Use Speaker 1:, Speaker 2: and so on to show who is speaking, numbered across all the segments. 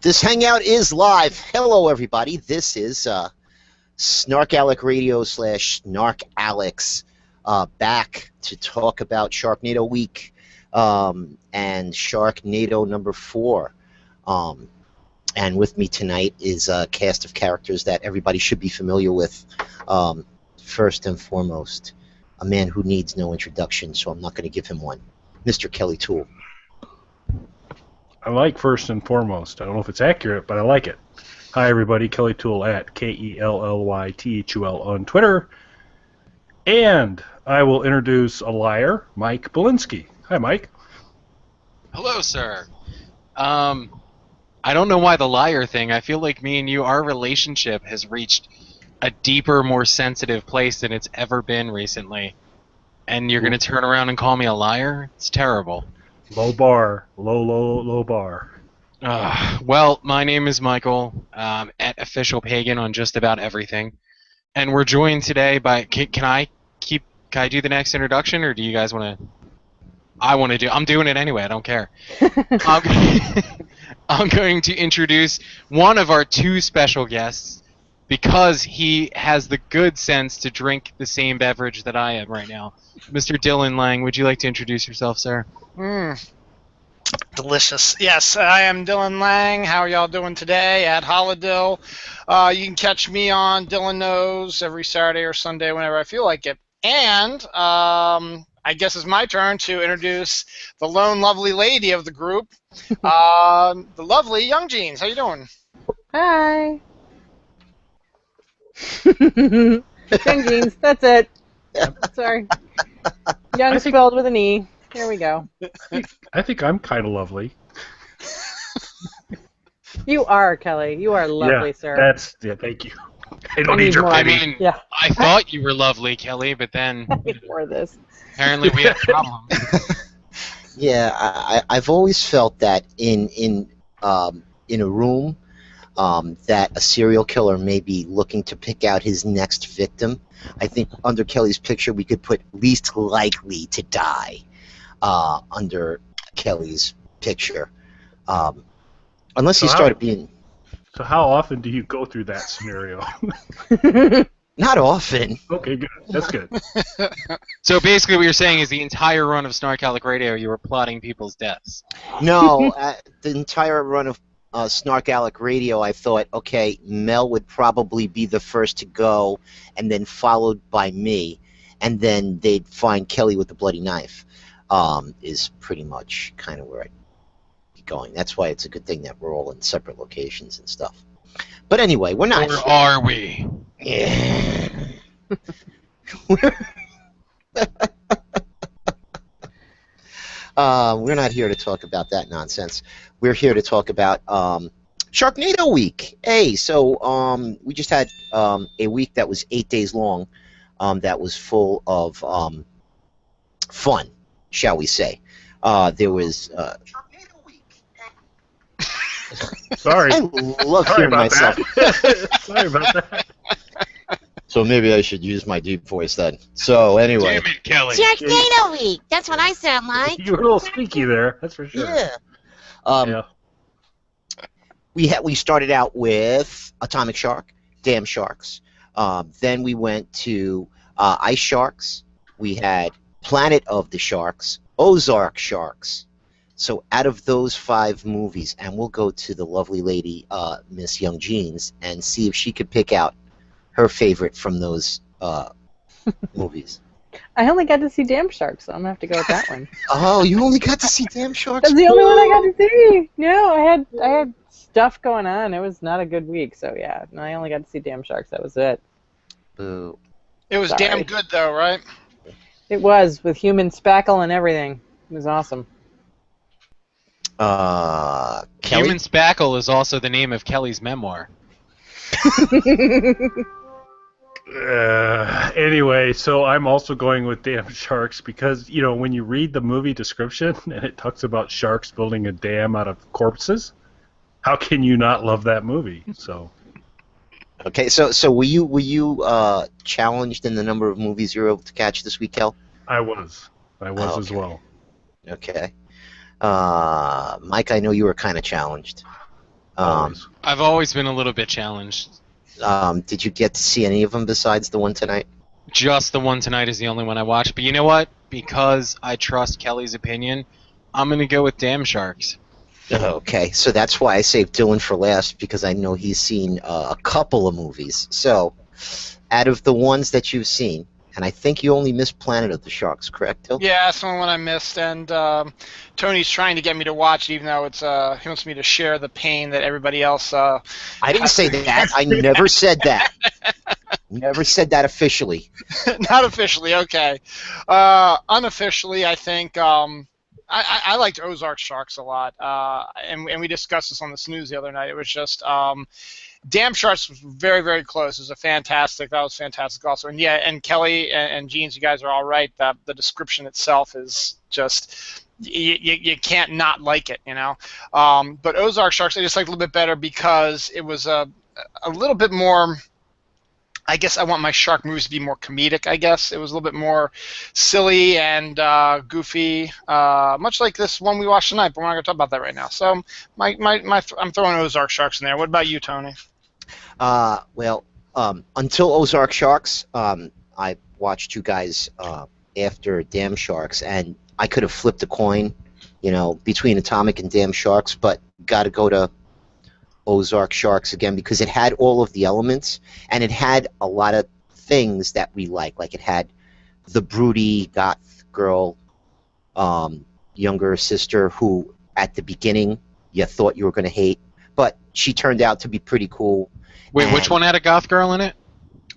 Speaker 1: This hangout is live. Hello, everybody. This is SnarkAlec Radio / SnarkAlex back to talk about Sharknado week and Sharknado number 4. And with me tonight is a cast of characters that everybody should be familiar with. First and foremost, a man who needs no introduction, so I'm not going to give him one. Mr. Kelly Toole.
Speaker 2: I like first and foremost. I don't know if it's accurate, but I like it. Hi, everybody. Kelly Toole at KELLYTHUL on Twitter. And I will introduce a liar, Mike Belinsky. Hi, Mike.
Speaker 3: Hello, sir. I don't know why the liar thing. I feel like me and you, our relationship has reached a deeper, more sensitive place than it's ever been recently. And you're going to turn around and call me a liar? It's terrible.
Speaker 2: Low bar. Low bar.
Speaker 3: Well, my name is Michael, at Official Pagan on just about everything. And we're joined today by... Can I do the next introduction, or do you guys want to... I'm doing it anyway, I don't care. I'm going to introduce one of our 2 special guests because he has the good sense to drink the same beverage that I am right now. Mr. Dylan Lang, would you like to introduce yourself, sir?
Speaker 4: Delicious. Yes, I am Dylan Lang. How are y'all doing today at Holidill? You can catch me on Dylan Knows every Saturday or Sunday whenever I feel like it. And I guess it's my turn to introduce the lone lovely lady of the group, the lovely Young Jeans. How you doing?
Speaker 5: Hi. Young Jeans, that's it. Sorry. Young spelled with an E. There we go.
Speaker 2: I think I'm kind of lovely.
Speaker 5: You are, Kelly. You are lovely, sir.
Speaker 2: Thank you. I don't need your pity.
Speaker 3: I thought you were lovely, Kelly, but then...
Speaker 5: I need more of this.
Speaker 3: Apparently we have problems.
Speaker 1: Yeah, I've always felt that in a room that a serial killer may be looking to pick out his next victim. I think under Kelly's picture we could put least likely to die under Kelly's picture. Unless you started being...
Speaker 2: So how often do you go through that scenario?
Speaker 1: Not often.
Speaker 2: Okay, good. That's good.
Speaker 3: So basically what you're saying is the entire run of SnarkAlec Radio, you were plotting people's deaths.
Speaker 1: No, the entire run of SnarkAlec Radio, I thought, okay, Mel would probably be the first to go, and then followed by me, and then they'd find Kelly with the bloody knife, is pretty much kind of where I'd be going. That's why it's a good thing that we're all in separate locations and stuff. But anyway, we're not...
Speaker 3: Or are we?
Speaker 1: Yeah. We're not here to talk about that nonsense. We're here to talk about Sharknado week. Hey, so we just had a week that was 8 days long, that was full of fun, shall we say. There was Sharknado week.
Speaker 2: Sorry.
Speaker 1: I love hearing myself.
Speaker 2: Sorry about that.
Speaker 1: So maybe I should use my deep voice then. So anyway.
Speaker 3: Damn it, Kelly.
Speaker 6: Sharknado week. That's what I sound like.
Speaker 2: You were a little squeaky there, that's for sure.
Speaker 1: Yeah. We started out with Atomic Shark, Damn Sharks. Then we went to Ice Sharks. We had Planet of the Sharks, Ozark Sharks. So out of those 5 movies, and we'll go to the lovely lady, Miss Young Jeans, and see if she could pick out her favorite from those movies.
Speaker 5: I only got to see Damn Sharks, so I'm going to have to go with that one.
Speaker 1: Oh, you only got to see Damn Sharks?
Speaker 5: That's the only one I got to see. No, I had stuff going on. It was not a good week, so yeah. No, I only got to see Damn Sharks. That was it.
Speaker 1: Boo.
Speaker 4: It was damn good, though, right?
Speaker 5: It was, with human spackle and everything. It was awesome.
Speaker 1: Kelly?
Speaker 3: Human Spackle is also the name of Kelly's memoir.
Speaker 2: Anyway, so I'm also going with Damn Sharks because, you know, when you read the movie description and it talks about sharks building a dam out of corpses, how can you not love that movie? So.
Speaker 1: Okay, so were you challenged in the number of movies you were able to catch this week, Kel?
Speaker 2: I was as well.
Speaker 1: Okay. Mike, I know you were kind of challenged.
Speaker 2: Always.
Speaker 3: I've always been a little bit challenged.
Speaker 1: Did you get to see any of them besides the one tonight?
Speaker 3: Just the one tonight is the only one I watched. But you know what? Because I trust Kelly's opinion, I'm going to go with Damn Sharks.
Speaker 1: Okay, so that's why I saved Dylan for last, because I know he's seen a couple of movies. So, out of the ones that you've seen, and I think you only missed Planet of the Sharks, correct, Dylan?
Speaker 4: Yeah, that's the one I missed, and Tony's trying to get me to watch it, even though it's he wants me to share the pain that everybody else.
Speaker 1: I didn't say that. I never said that. Never said that officially.
Speaker 4: Not officially, okay. Unofficially, I think I liked Ozark Sharks a lot, and we discussed this on the snooze the other night. It was just Damn Sharks was very, very close. It was fantastic also. And yeah, and Kelly and Jeans, you guys are all right. The description itself is just you can't not like it, you know. But Ozark Sharks I just liked a little bit better because it was a little bit more. I guess I want my shark movies to be more comedic, I guess. It was a little bit more silly and goofy, much like this one we watched tonight, but we're not going to talk about that right now. So I'm throwing Ozark Sharks in there. What about you, Tony?
Speaker 1: Well, until Ozark Sharks, I watched you guys after Damn Sharks, and I could have flipped a coin, you know, between Atomic and Damn Sharks, but got to go to Ozark Sharks again because it had all of the elements, and it had a lot of things that we like. Like it had the broody goth girl, younger sister who at the beginning you thought you were going to hate, but she turned out to be pretty cool.
Speaker 3: Wait, which one had a goth girl in it?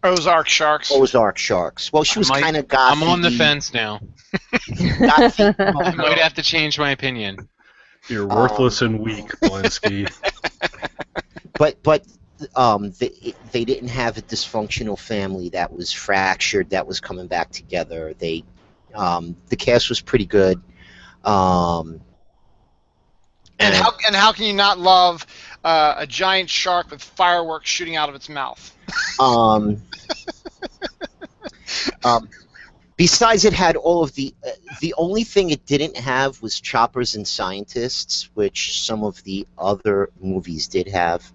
Speaker 4: Ozark Sharks.
Speaker 1: Ozark Sharks. Well, she was kind of gothy.
Speaker 3: I'm on the fence now.
Speaker 1: Gothy.
Speaker 3: I might have to change my opinion.
Speaker 2: You're worthless and weak, Blinsky.
Speaker 1: But they didn't have a dysfunctional family that was fractured, that was coming back together. The cast was pretty good.
Speaker 4: And how can you not love a giant shark with fireworks shooting out of its mouth?
Speaker 1: Besides, it had all of the only thing it didn't have was choppers and scientists, which some of the other movies did have.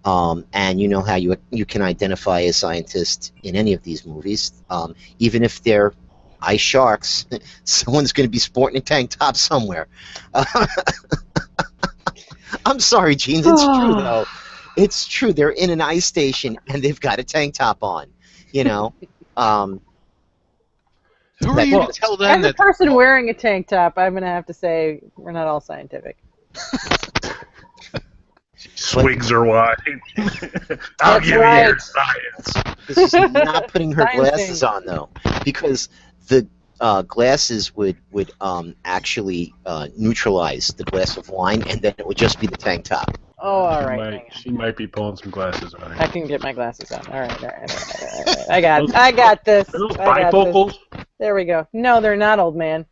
Speaker 1: And you know how you can identify a scientist in any of these movies, even if they're ice sharks. Someone's going to be sporting a tank top somewhere. I'm sorry, Jeans. It's true though. It's true. They're in an ice station and they've got a tank top on. You know.
Speaker 3: Who are you to tell them
Speaker 5: as a person wearing a tank top, I'm going to have to say we're not all scientific.
Speaker 2: Swigs are wide. I'll give you your science.
Speaker 1: This is not putting her glasses on though, because the glasses would actually neutralize the glass of wine, and then it would just be the tank top.
Speaker 5: Oh, all right.
Speaker 2: She might be pulling some glasses on her.
Speaker 5: I can get my glasses on. All right. I got this.
Speaker 2: Are those bifocals?
Speaker 5: There we go. No, they're not, old man.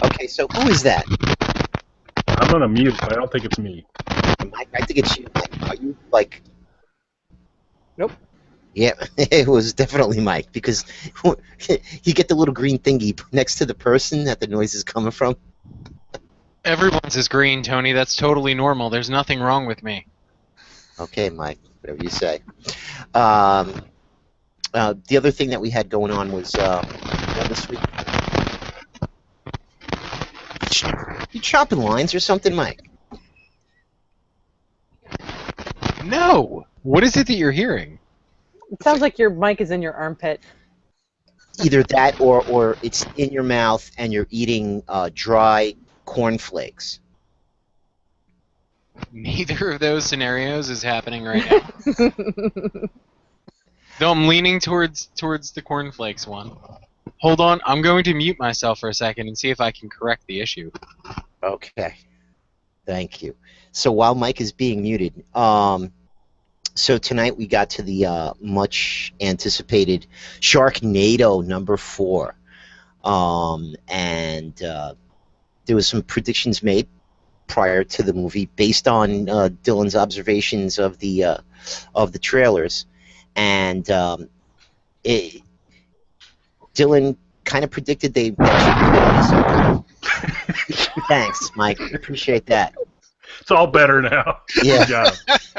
Speaker 1: Okay, so who is that?
Speaker 2: I'm gonna mute, but I don't think it's me.
Speaker 1: I think it's you. Are you like?
Speaker 5: Nope.
Speaker 1: Yeah, it was definitely Mike, because you get the little green thingy next to the person that the noise is coming from.
Speaker 3: Everyone's is green, Tony. That's totally normal. There's nothing wrong with me.
Speaker 1: Okay, Mike, whatever you say. The other thing that we had going on was this week. You chopping lines or something, Mike?
Speaker 3: No. What is it that you're hearing?
Speaker 5: It sounds like your mic is in your armpit.
Speaker 1: Either that or it's in your mouth and you're eating dry cornflakes.
Speaker 3: Neither of those scenarios is happening right now. Though I'm leaning towards the cornflakes one. Hold on, I'm going to mute myself for a second and see if I can correct the issue.
Speaker 1: Okay. Thank you. So while Mike is being muted, so tonight we got to the much anticipated Sharknado number 4. And there was some predictions made prior to the movie based on Dylan's observations of the trailers, and Dylan kind of predicted they. Thanks, Mike. Appreciate that.
Speaker 2: It's all better now.
Speaker 1: Yeah.
Speaker 2: Good job.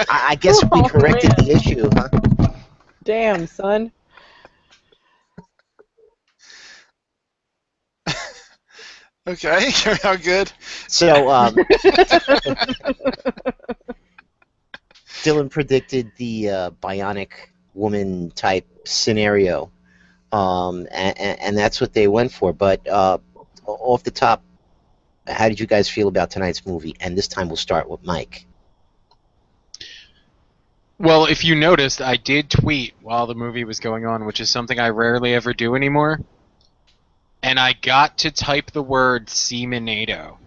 Speaker 1: I guess we
Speaker 5: Oh,
Speaker 1: corrected
Speaker 5: man.
Speaker 1: the issue, huh?
Speaker 5: Damn, son.
Speaker 4: Okay, how good.
Speaker 1: So, Dylan predicted the bionic woman type scenario, and that's what they went for. But off the top, how did you guys feel about tonight's movie? And this time we'll start with Mike.
Speaker 3: Well, if you noticed, I did tweet while the movie was going on, which is something I rarely ever do anymore. And I got to type the word Semenado.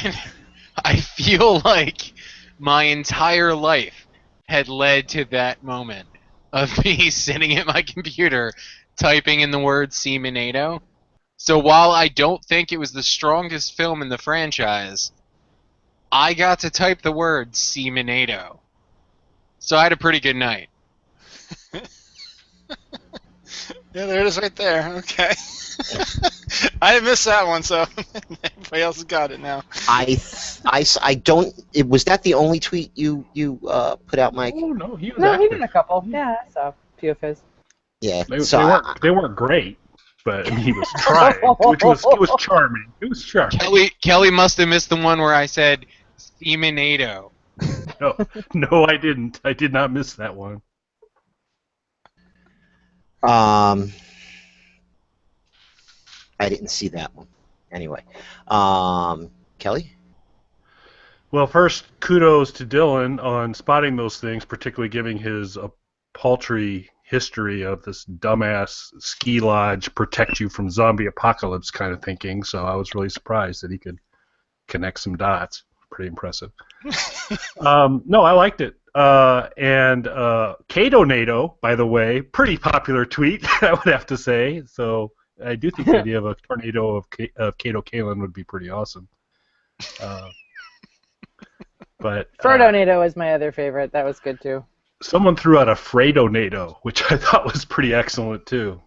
Speaker 3: And I feel like my entire life had led to that moment of me sitting at my computer typing in the word Semenado. So while I don't think it was the strongest film in the franchise, I got to type the word Semenado. So I had a pretty good night.
Speaker 4: Yeah, there it is right there. Okay. I missed that one, so everybody else has got it now.
Speaker 1: I don't. Was that the only tweet you put out, Mike?
Speaker 2: Oh, no, he was
Speaker 5: No, he
Speaker 2: active.
Speaker 5: did a couple. Yeah, I saw a few of his.
Speaker 1: Yeah.
Speaker 2: They,
Speaker 1: So
Speaker 2: they weren't great, but I mean, he was trying, which was it was charming. It was charming.
Speaker 3: Kelly must have missed the one where I said Semenado.
Speaker 2: No, I didn't. I did not miss that one.
Speaker 1: I didn't see that one. Anyway, Kelly.
Speaker 2: Well, first, kudos to Dylan on spotting those things, particularly giving his paltry history of this dumbass ski lodge protect you from zombie apocalypse kind of thinking. So I was really surprised that he could connect some dots. Pretty impressive. No, I liked it. And Kato-nado, by the way, pretty popular tweet, I would have to say. So I do think the idea of a tornado of Kato Kalin would be pretty awesome. But
Speaker 5: Frodo-nado is my other favorite. That was good too.
Speaker 2: someone threw out a Fredo-nado, which I thought was pretty excellent too.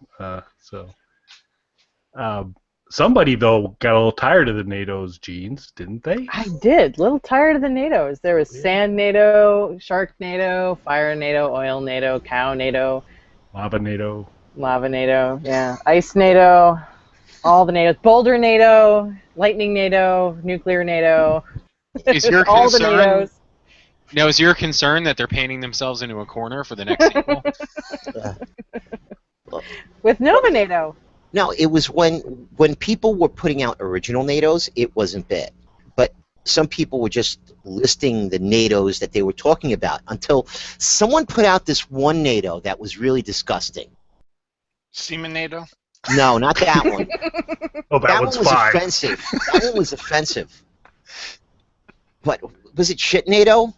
Speaker 2: Somebody, though, got a little tired of the NATO's genes, didn't they?
Speaker 5: I did. A little tired of the NATOs. There was Sand-nado, Sharknado, Fire-nado, Oil-nado, Cow-nado,
Speaker 2: Lava-nado.
Speaker 5: Lava-nado, yeah, Ice-nado, all the NATOs. Boulder-nado, Lightning-nado, Nuclear-nado.
Speaker 3: Is your
Speaker 5: all the
Speaker 3: concern
Speaker 5: NATOs.
Speaker 3: now? Is your concern that they're painting themselves into a corner for the next sequel?
Speaker 5: With Nova-nado.
Speaker 1: No, it was when people were putting out original NATOs, it wasn't bad. But some people were just listing the NATOs that they were talking about until someone put out this one NATO that was really disgusting.
Speaker 4: Semenado?
Speaker 1: No, not that one.
Speaker 2: Oh,
Speaker 1: That one
Speaker 2: one's
Speaker 1: was
Speaker 2: fine.
Speaker 1: offensive. That one was offensive. But was it shit NATO?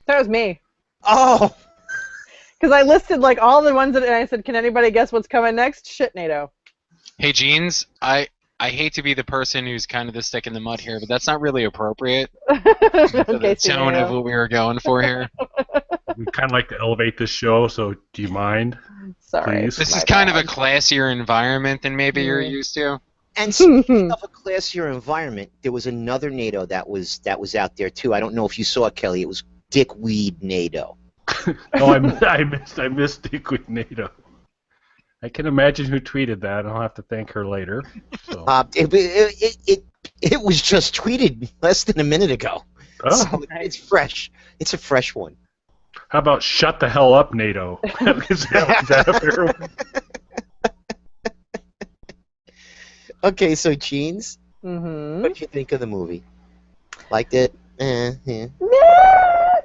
Speaker 5: That was me.
Speaker 1: Oh,
Speaker 5: Because I listed like all the ones that, and I said, can anybody guess what's coming next? Shit, NATO.
Speaker 3: Hey, Jeans, I hate to be the person who's kind of the stick in the mud here, but that's not really appropriate for
Speaker 5: Okay,
Speaker 3: the tone of
Speaker 5: NATO.
Speaker 3: what we were going for here.
Speaker 2: We kind of like to elevate this show, so do you mind?
Speaker 5: Sorry.
Speaker 2: Please.
Speaker 3: This
Speaker 5: my
Speaker 3: is kind of a
Speaker 5: bad.
Speaker 3: classier environment than maybe you're used to.
Speaker 1: and speaking of a classier environment, there was another NATO that was out there too. I don't know if you saw it, Kelly. It was Dickweed NATO.
Speaker 2: Oh, I missed Dickweed NATO. I can imagine who tweeted that. I'll have to thank her later. So.
Speaker 1: It was just tweeted less than a minute ago.
Speaker 2: Oh,
Speaker 1: So it's fresh. It's a fresh one.
Speaker 2: how about shut the hell up, NATO? is that a fair one?
Speaker 1: Okay, so Jeans,
Speaker 5: Mm-hmm.
Speaker 1: what did you think of the movie? Liked it? Yeah.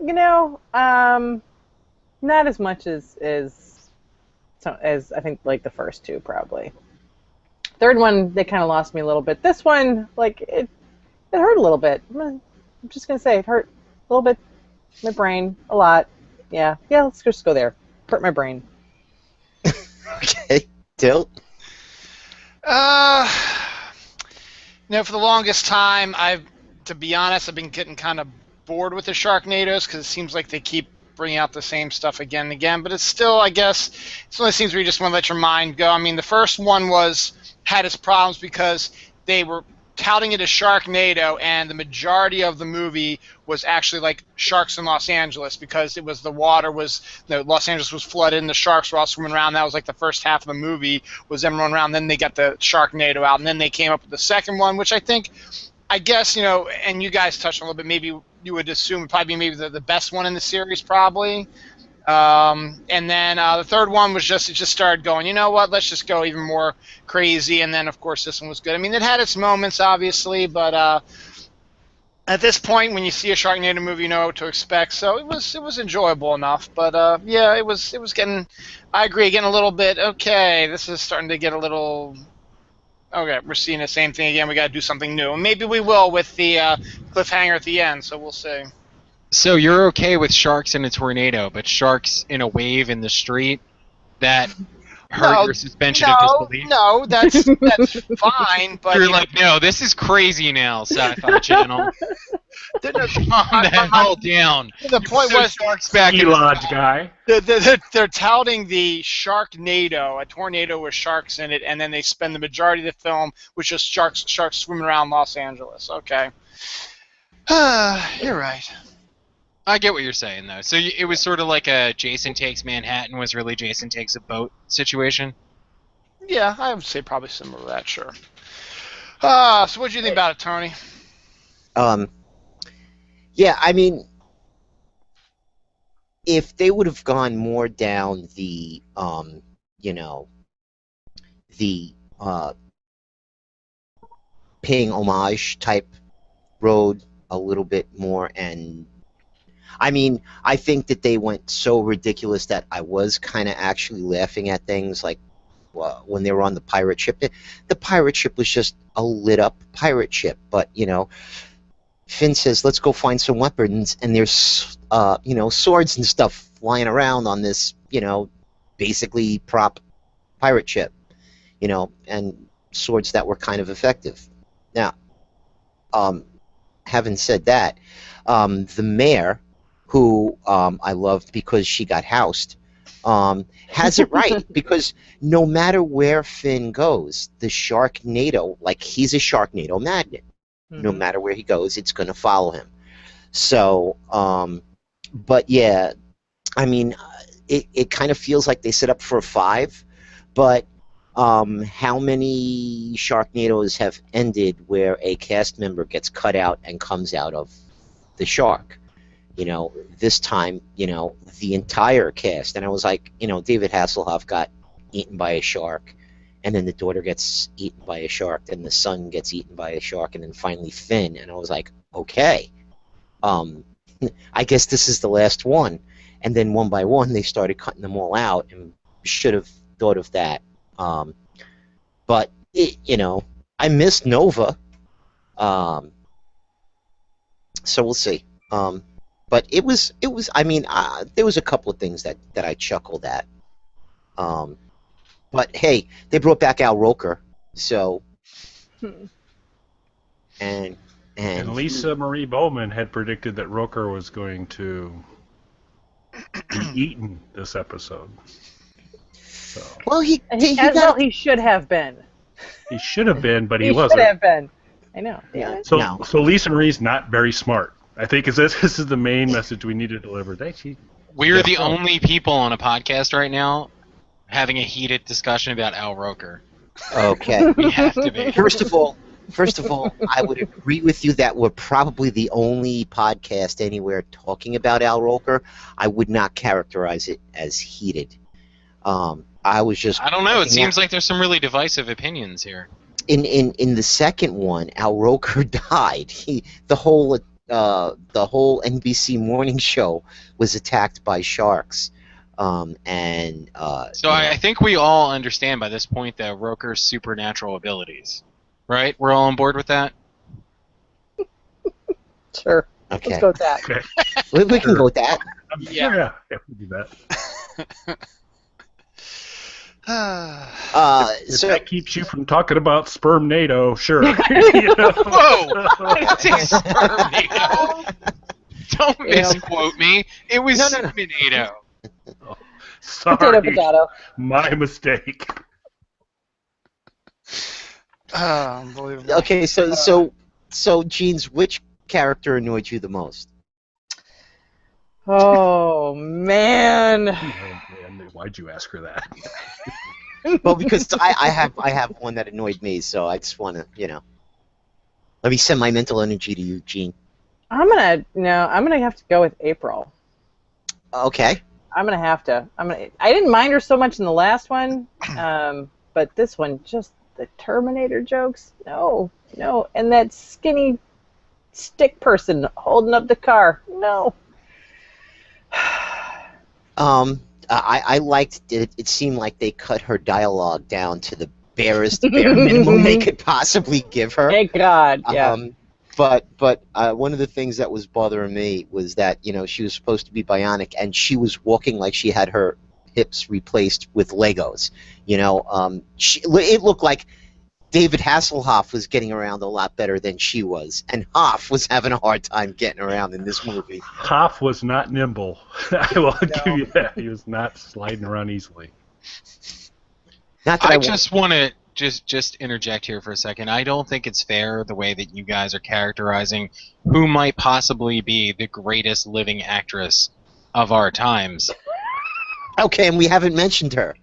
Speaker 5: You know, not as much as I think like the first two probably. Third one, they kind of lost me a little bit. This one, like it hurt a little bit. I'm just gonna say it hurt a little bit. My brain, a lot. Yeah. Let's just go there. Hurt my brain.
Speaker 1: Okay, Dill.
Speaker 4: For the longest time, to be honest, I've been getting kind of bored with the Sharknados because it seems like they keep bringing out the same stuff again and again. But it's still, I guess, it's one of those things where you just want to let your mind go. I mean, the first one had its problems because they were touting it as Sharknado, and the majority of the movie was actually like sharks in Los Angeles, because it was Los Angeles was flooded and the sharks were all swimming around. That was like the first half of the movie was them running around. Then they got the Sharknado out, and then they came up with the second one, which I guess, and you guys touched on a little bit, maybe you would assume would probably be maybe the best one in the series, probably. And then the third one was it just started going, you know what, let's just go even more crazy. And then, of course, this one was good. I mean, it had its moments, obviously, but at this point, when you see a Sharknado movie, you know what to expect. So it was enjoyable enough. But yeah, it was getting, I agree, getting a little bit, okay, this is starting to get a little, okay, we're seeing the same thing again, we got to do something new. And maybe we will with the cliffhanger at the end, so we'll see.
Speaker 3: So you're okay with sharks in a tornado, but sharks in a wave in the street that hurt your suspension of disbelief?
Speaker 4: No, that's fine. But
Speaker 3: you're like, no, this is crazy now, Sci-Fi Channel. Calm the hell down.
Speaker 4: The point was
Speaker 3: sharks back in
Speaker 2: Lodge guy.
Speaker 4: They're touting the Sharknado, a tornado with sharks in it, and then they spend the majority of the film with just sharks swimming around Los Angeles. Okay. You're right.
Speaker 3: I get what you're saying, though. So it was sort of like a Jason Takes Manhattan was really Jason Takes a Boat situation?
Speaker 4: Yeah, I would say probably similar to that, sure. So what do you think about it, Tony?
Speaker 1: Yeah, I mean, if they would have gone more down the, paying homage type road a little bit more, and I mean, I think that they went so ridiculous that I was kind of actually laughing at things like when they were on the pirate ship. The pirate ship was just a lit-up pirate ship, but, Finn says, let's go find some weapons, and there's, swords and stuff flying around on this, basically prop pirate ship, and swords that were kind of effective. Now, having said that, the mayor, who I loved because she got housed, has it right, because no matter where Finn goes, the Sharknado, like, he's a Sharknado magnet. Mm-hmm. No matter where he goes, it's going to follow him. So, but yeah, I mean, it kind of feels like they set up for a 5, but how many Sharknadoes have ended where a cast member gets cut out and comes out of the shark? This time, the entire cast. And I was like, David Hasselhoff got eaten by a shark, and then the daughter gets eaten by a shark, then the son gets eaten by a shark, and then finally Finn. And I was like, okay, I guess this is the last one. And then one by one, they started cutting them all out, and should have thought of that. But, I missed Nova. So we'll see. But it was. I mean, there was a couple of things that I chuckled at. But hey, they brought back Al Roker, so. And
Speaker 2: Lisa Marie Bowman had predicted that Roker was going to be eaten this episode. So.
Speaker 5: Well, he should have been.
Speaker 2: He should have been, but he
Speaker 5: He
Speaker 2: wasn't.
Speaker 5: should have been. I know. Yeah.
Speaker 2: So Lisa Marie's not very smart. I think this is the main message we need to deliver.
Speaker 3: We're the only people on a podcast right now having a heated discussion about Al Roker.
Speaker 1: Okay.
Speaker 3: We have to be.
Speaker 1: First of all, I would agree with you that we're probably the only podcast anywhere talking about Al Roker. I would not characterize it as heated. I was just.
Speaker 3: I don't know. It seems like there's some really divisive opinions here.
Speaker 1: In the second one, Al Roker died. The whole NBC morning show was attacked by sharks.
Speaker 3: I think we all understand by this point that Roker's supernatural abilities, right? We're all on board with that?
Speaker 5: Sure.
Speaker 1: Okay.
Speaker 5: Let's go with that.
Speaker 2: Okay.
Speaker 1: We can go with that.
Speaker 2: Yeah, we do that.
Speaker 1: So
Speaker 2: that keeps you from talking about Spermnado, sure.
Speaker 3: Whoa! I didn't say Spermnado. Don't misquote me. It was
Speaker 1: No.
Speaker 3: Sharknado.
Speaker 2: Oh, sorry,
Speaker 5: Potato.
Speaker 2: my mistake.
Speaker 4: Unbelievable.
Speaker 1: Okay, so Jeans, which character annoyed you the most?
Speaker 5: Oh man.
Speaker 2: Oh, man, why'd you ask her that?
Speaker 1: Well, because I have one that annoyed me, so I just want to, let me send my mental energy to you, Gene.
Speaker 5: I'm gonna have to go with April.
Speaker 1: Okay.
Speaker 5: I'm gonna have to. I didn't mind her so much in the last one, but this one, just the Terminator jokes. No, and that skinny stick person holding up the car. No.
Speaker 1: I liked it. It seemed like they cut her dialogue down to the bare minimum they could possibly give her.
Speaker 5: Thank God. Yeah.
Speaker 1: But one of the things that was bothering me was that she was supposed to be bionic and she was walking like she had her hips replaced with Legos. It looked like David Hasselhoff was getting around a lot better than she was, and Hoff was having a hard time getting around in this movie.
Speaker 2: Hoff was not nimble. I will give you that. He was not sliding around easily.
Speaker 1: Not that
Speaker 3: I just want to just interject here for a second. I don't think it's fair the way that you guys are characterizing who might possibly be the greatest living actress of our times.
Speaker 1: Okay, and we haven't mentioned her.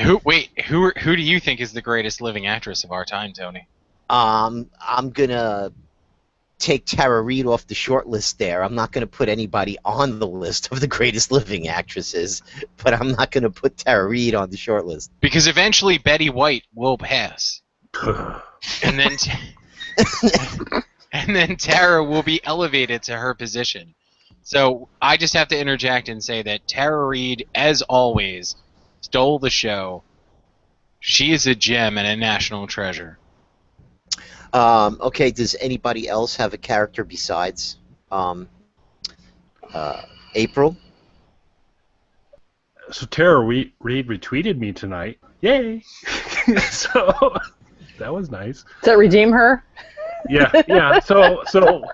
Speaker 3: Who do you think is the greatest living actress of our time, Tony?
Speaker 1: I'm gonna take Tara Reid off the short list there. I'm not gonna put anybody on the list of the greatest living actresses, but I'm not gonna put Tara Reid on the short list.
Speaker 3: Because eventually Betty White will pass. and then and then Tara will be elevated to her position. So I just have to interject and say that Tara Reid, as always, stole the show. She is a gem and a national treasure.
Speaker 1: Okay, does anybody else have a character besides April?
Speaker 2: So Tara Reid retweeted me tonight. Yay! So that was nice.
Speaker 5: Does that redeem her?
Speaker 2: Yeah. So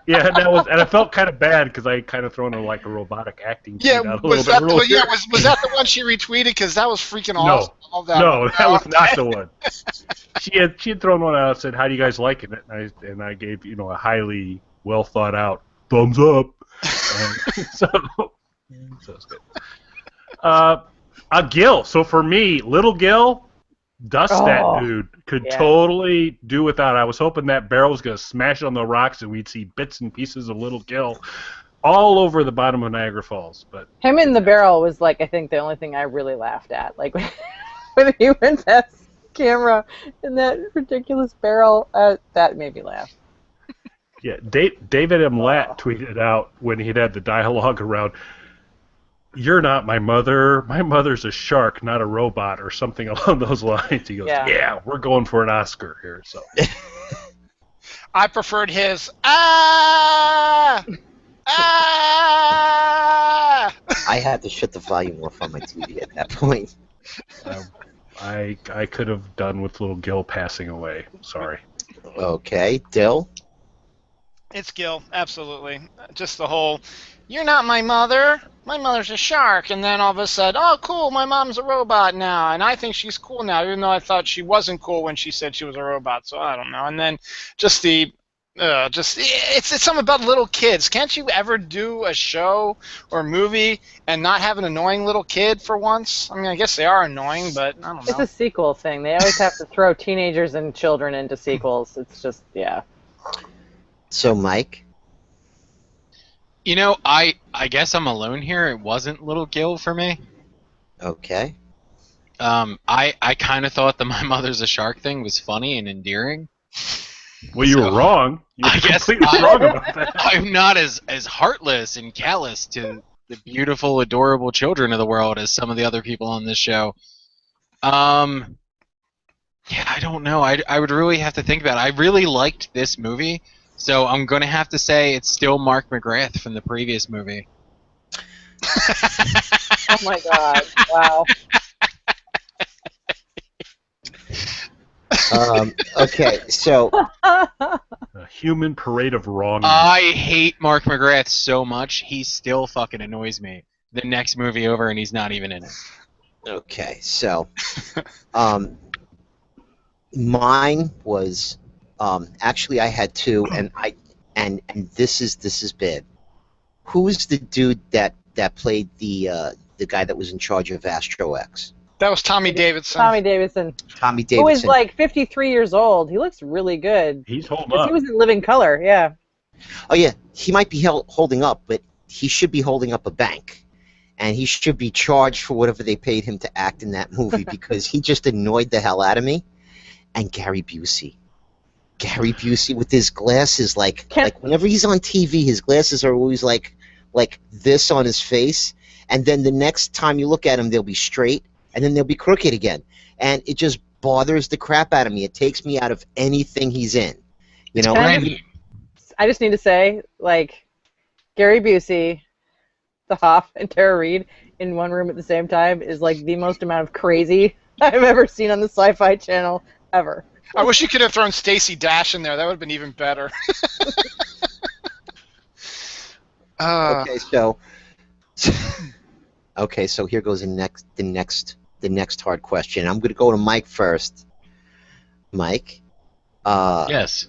Speaker 2: yeah, that was, and I felt kind of bad because I kind of thrown her like a robotic acting.
Speaker 4: Yeah,
Speaker 2: out
Speaker 4: was that the one she retweeted? Because that was freaking awesome.
Speaker 2: No, that was not the one. She had thrown one out and said, "How do you guys like it?" And I gave a highly well thought out thumbs up. And so it's good. Gil. So for me, little Gil. That dude could totally do without. I was hoping that barrel was going to smash on the rocks and we'd see bits and pieces of Little Gil all over the bottom of Niagara Falls. But
Speaker 5: him in the barrel was I think the only thing I really laughed at. When he went past the camera in that ridiculous barrel, that made me laugh.
Speaker 2: Yeah, David M. Latt tweeted out when he'd had the dialogue around, "You're not my mother. My mother's a shark, not a robot," or something along those lines. He goes, "Yeah, we're going for an Oscar here." So
Speaker 4: I preferred his I
Speaker 1: had to shut the volume off on my TV at that point.
Speaker 2: I could have done with little Gil passing away. Sorry.
Speaker 1: Okay, Dill?
Speaker 4: It's Gil, absolutely. Just the whole, "You're not my mother. My mother's a shark." And then all of a sudden, "Oh, cool, my mom's a robot now, and I think she's cool now, even though I thought she wasn't cool when she said she was a robot." So I don't know. And then just it's something about little kids. Can't you ever do a show or movie and not have an annoying little kid for once? I mean, I guess they are annoying, but I don't know.
Speaker 5: It's a sequel thing. They always have to throw teenagers and children into sequels. It's just, yeah.
Speaker 1: So, Mike?
Speaker 3: I guess I'm alone here. It wasn't Little Gil for me.
Speaker 1: Okay.
Speaker 3: I kind of thought the "my mother's a shark" thing was funny and endearing.
Speaker 2: Well, you were wrong.
Speaker 3: I guess
Speaker 2: completely wrong about that.
Speaker 3: I'm not as heartless and callous to the beautiful, adorable children of the world as some of the other people on this show. Yeah, I don't know. I would really have to think about it. I really liked this movie, so I'm going to have to say it's still Mark McGrath from the previous movie.
Speaker 5: Oh my God! Wow.
Speaker 1: Okay, so
Speaker 2: human parade of wrongness.
Speaker 3: I hate Mark McGrath so much, he still fucking annoys me. The next movie over and he's not even in it.
Speaker 1: Okay, so mine was actually I had two, and this is bad. Who's the dude that played the guy that was in charge of Astro X?
Speaker 4: That was Tommy Davidson.
Speaker 5: Tommy Davidson.
Speaker 1: Tommy Davidson.
Speaker 5: Who is like 53 years old. He looks really good.
Speaker 2: He's holding
Speaker 5: 'Cause
Speaker 2: up.
Speaker 5: he was in Living Color, yeah.
Speaker 1: Oh yeah, he might be holding up, but he should be holding up a bank, and he should be charged for whatever they paid him to act in that movie because he just annoyed the hell out of me. And Gary Busey with his glasses, like whenever he's on TV, his glasses are always like this on his face, and then the next time you look at him, they'll be straight, and then they'll be crooked again, and it just bothers the crap out of me. It takes me out of anything he's in, you know.
Speaker 5: I just need to say, like, Gary Busey, the Hoff, and Tara Reid in one room at the same time is like the most amount of crazy I've ever seen on the Sci-Fi Channel ever.
Speaker 4: I wish you could have thrown Stacey Dash in there. That would have been even better.
Speaker 1: Okay, so here goes the next hard question. I'm going to go to Mike first. Mike,
Speaker 3: Yes.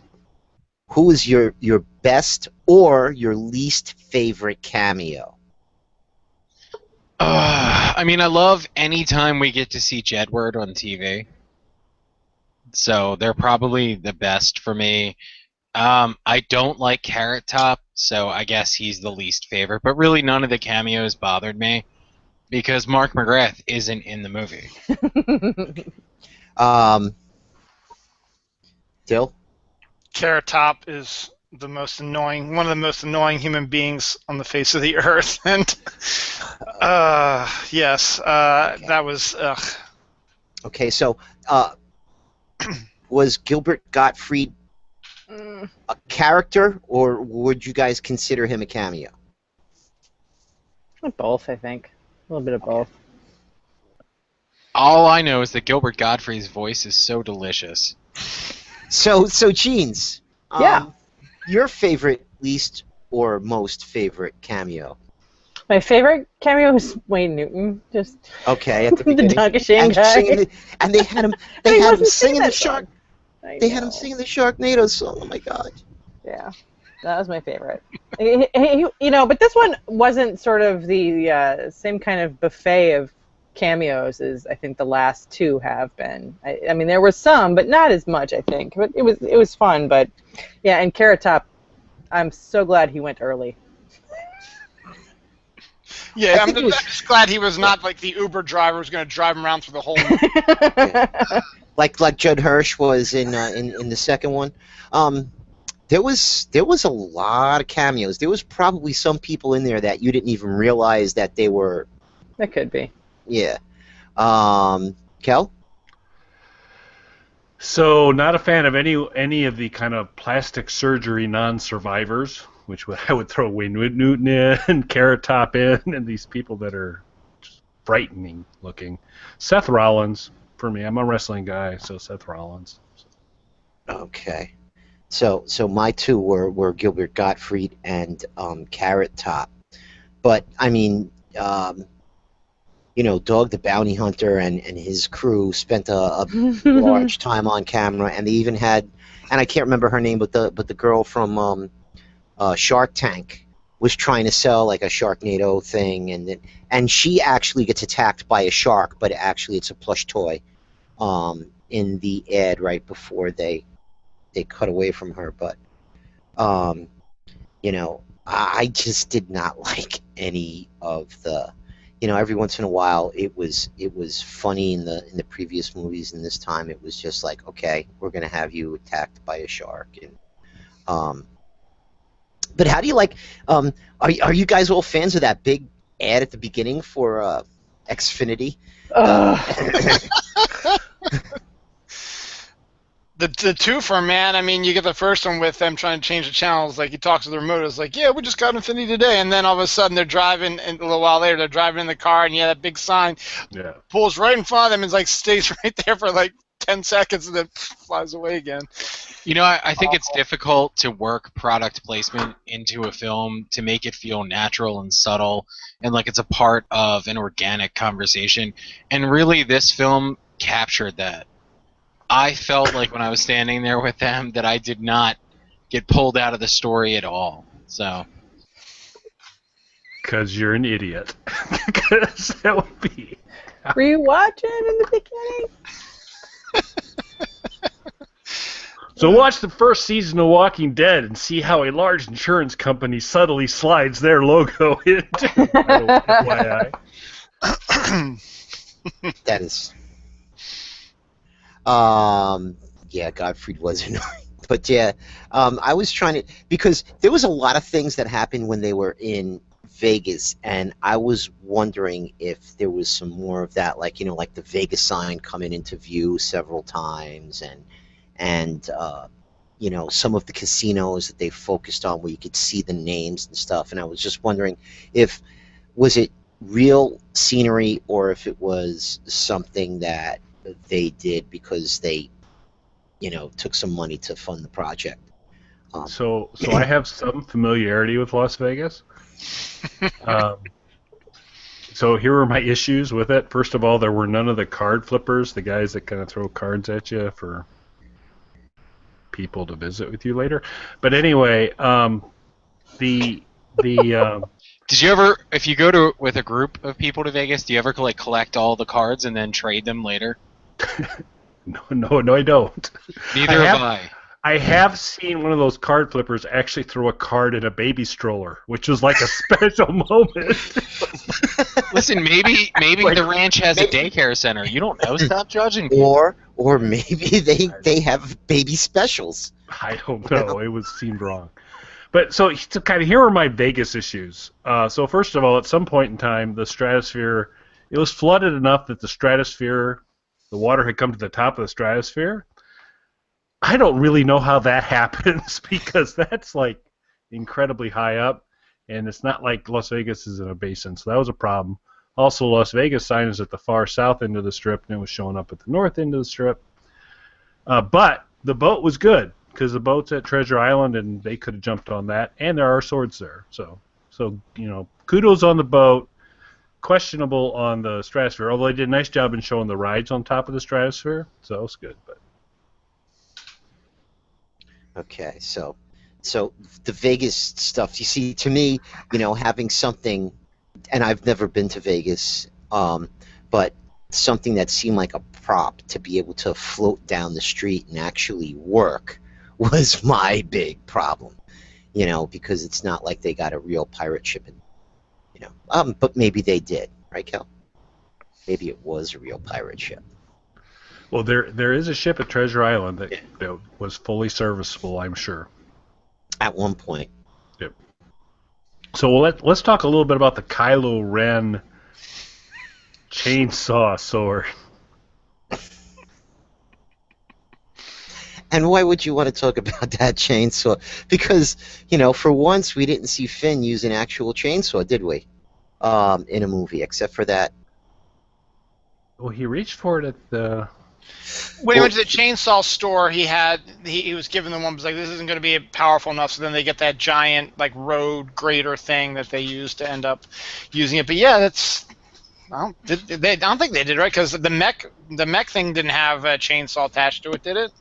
Speaker 1: who is your best or your least favorite cameo?
Speaker 3: I mean, I love any time we get to see Jedward on TV. So they're probably the best for me. I don't like Carrot Top, so I guess he's the least favorite. But really, none of the cameos bothered me because Mark McGrath isn't in the movie.
Speaker 1: Dill?
Speaker 4: Carrot Top is one of the most annoying human beings on the face of the earth, and yes, that was.
Speaker 1: Okay, so was Gilbert Gottfried a character, or would you guys consider him a cameo?
Speaker 5: Both, I think. A little bit of both.
Speaker 3: All I know is that Gilbert Gottfried's voice is so delicious.
Speaker 1: So Jeans.
Speaker 5: Yeah.
Speaker 1: Your favorite, least, or most favorite cameo?
Speaker 5: My favorite cameo is Wayne Newton. Just
Speaker 1: Okay, at the
Speaker 5: the
Speaker 1: beginning.
Speaker 5: Donkashane guy.
Speaker 1: And they had him.
Speaker 5: He
Speaker 1: They had him
Speaker 5: wasn't
Speaker 1: singing
Speaker 5: that
Speaker 1: the shark.
Speaker 5: song.
Speaker 1: They had him singing the Sharknado song. Oh my god.
Speaker 5: Yeah, that was my favorite. But this one wasn't sort of the same kind of buffet of cameos as I think the last two have been. I mean, there was some, but not as much, I think. But it was fun. But yeah, and Carrot Top, I'm so glad he went early.
Speaker 4: Yeah, I'm just glad he was not like the Uber driver who's going to drive him around through the whole movie.
Speaker 1: Yeah. Like Judd Hirsch was in the second one. There was a lot of cameos. There was probably some people in there that you didn't even realize that they were.
Speaker 5: That could be.
Speaker 1: Yeah. Kel?
Speaker 2: So, not a fan of any of the kind of plastic surgery non-survivors, which I would throw Wayne Newton in, and Carrot Top in, and these people that are just frightening looking. Seth Rollins, for me. I'm a wrestling guy, so Seth Rollins.
Speaker 1: Okay. So my two were Gilbert Gottfried and Carrot Top. But, I mean, Dog the Bounty Hunter and his crew spent a large time on camera, and they even had, and I can't remember her name, but the girl from Shark Tank was trying to sell like a Sharknado thing, and she actually gets attacked by a shark, but actually it's a plush toy in the ad right before they cut away from her. But I just did not like any of the. Every once in a while it was funny in the previous movies, and this time it was just like, okay, we're gonna have you attacked by a shark. And but how do you like? Are you guys all fans of that big ad at the beginning for Xfinity?
Speaker 4: The twofer, man. I mean, you get the first one with them trying to change the channels. Like, he talks to the remote. It's like, yeah, we just got Infinity today. And then all of a sudden they're driving, and a little while later they're driving in the car, and that big sign pulls right in front of them and like stays right there for like 10 seconds and then flies away again.
Speaker 3: You know, I think it's difficult to work product placement into a film to make it feel natural and subtle and like it's a part of an organic conversation. And really, this film captured that. I felt like when I was standing there with them that I did not get pulled out of the story at all. So.
Speaker 2: Because you're an idiot. Because that would be.
Speaker 5: Were you watching in the beginning?
Speaker 2: So watch the first season of Walking Dead and see how a large insurance company subtly slides their logo into FYI.
Speaker 1: That is. Yeah, Godfrey was annoying. But yeah, I was trying to, because there was a lot of things that happened when they were in Vegas, and I was wondering if there was some more of that, like, you know, like the Vegas sign coming into view several times, and you know, some of the casinos that they focused on where you could see the names and stuff. And I was just wondering if, was it real scenery or if it was something that they did because they, you know, took some money to fund the project.
Speaker 2: So I have some familiarity with Las Vegas. So here are my issues with it. First of all, there were none of the card flippers, the guys that kind of throw cards at you for people to visit with you later. But anyway, did
Speaker 3: you ever, if you go to with a group of people to Vegas, do you ever like collect all the cards and then trade them later?
Speaker 2: No, I don't.
Speaker 3: Neither have I.
Speaker 2: I have seen one of those card flippers actually throw a card in a baby stroller, which was like a special moment.
Speaker 3: Listen, maybe like, the ranch has a daycare center. You don't know. Stop judging.
Speaker 1: Or maybe they have baby specials.
Speaker 2: I don't know. It seemed wrong. But so kind of here are my Vegas issues. So first of all, at some point in time, the stratosphere, it was flooded enough that the water had come to the top of the stratosphere. I don't really know how that happens because that's like incredibly high up, and it's not like Las Vegas is in a basin, so that was a problem. Also, Las Vegas sign is at the far south end of the strip, and it was showing up at the north end of the strip. But the boat was good because the boat's at Treasure Island, and they could have jumped on that, and there are swords there. So you know, kudos on the boat. Questionable on the stratosphere, although they did a nice job in showing the rides on top of the stratosphere, so it was good. But
Speaker 1: okay, so the Vegas stuff, you see, to me, you know, having something, and I've never been to Vegas, but something that seemed like a prop to be able to float down the street and actually work was my big problem, you know, because it's not like they got a real pirate ship in, you know, but maybe they did, right, Kel? Maybe it was a real pirate ship.
Speaker 2: Well, there is a ship at Treasure Island that was fully serviceable, I'm sure.
Speaker 1: At one point.
Speaker 2: Yep. So let's talk a little bit about the Kylo Ren chainsaw sword.
Speaker 1: And why would you want to talk about that chainsaw? Because, you know, for once we didn't see Finn use an actual chainsaw, did we? In a movie, except for that.
Speaker 2: Well, he reached for it at the...
Speaker 4: When he went to the chainsaw store, he was given the one, was like, this isn't going to be powerful enough, so then they get that giant, like, road grater thing that they use to end up using it. But yeah, that's... I don't think they did, right? Because the mech thing didn't have a chainsaw attached to it, did it?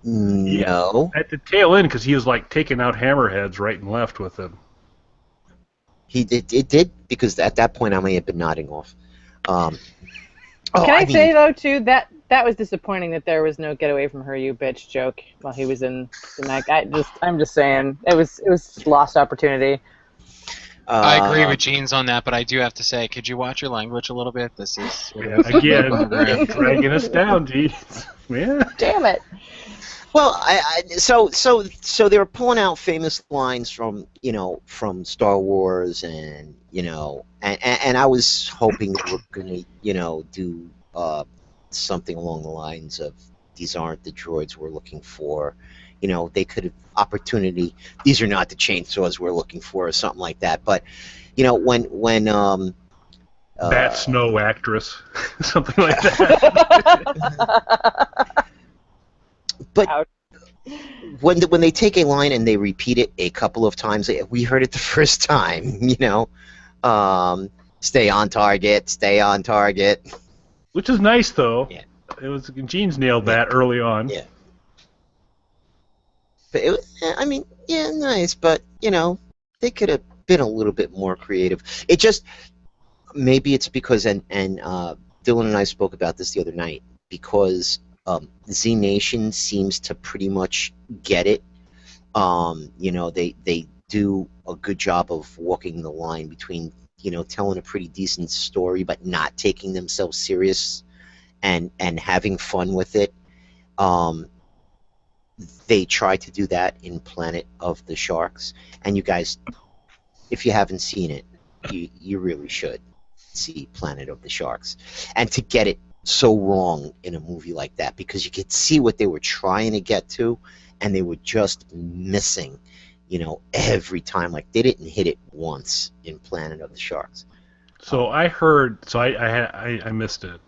Speaker 1: No.
Speaker 2: At the tail end, because he was like taking out hammerheads right and left with them.
Speaker 1: It did, because at that point I may have been nodding off.
Speaker 5: Can I say though too that was disappointing that there was no "get away from her, you bitch" joke while he was in the mech. I'm just saying it was lost opportunity.
Speaker 3: I agree with Jeans on that, but I do have to say, could you watch your language a little bit? This is
Speaker 2: again dragging us down, Jeans. Yeah.
Speaker 5: Damn it.
Speaker 1: Well, so they were pulling out famous lines from Star Wars, and and I was hoping they were going to do something along the lines of, these aren't the droids we're looking for. They could have opportunity. These are not the chainsaws we're looking for, or something like that. But when
Speaker 2: Bat Snow actress, something like that.
Speaker 1: But when they take a line and they repeat it a couple of times, we heard it the first time, stay on target, stay on target.
Speaker 2: Which is nice, though.
Speaker 1: Yeah.
Speaker 2: It was Gene's nailed that early on.
Speaker 1: Yeah. But nice, but they could have been a little bit more creative. It just maybe it's because and Dylan and I spoke about this the other night because Z Nation seems to pretty much get it. They do a good job of walking the line between telling a pretty decent story but not taking themselves serious and having fun with it. They try to do that in Planet of the Sharks, and you guys, if you haven't seen it, you really should see Planet of the Sharks. And to get it so wrong in a movie like that, because you could see what they were trying to get to, and they were just missing, every time. Like, they didn't hit it once in Planet of the Sharks.
Speaker 2: So I missed it,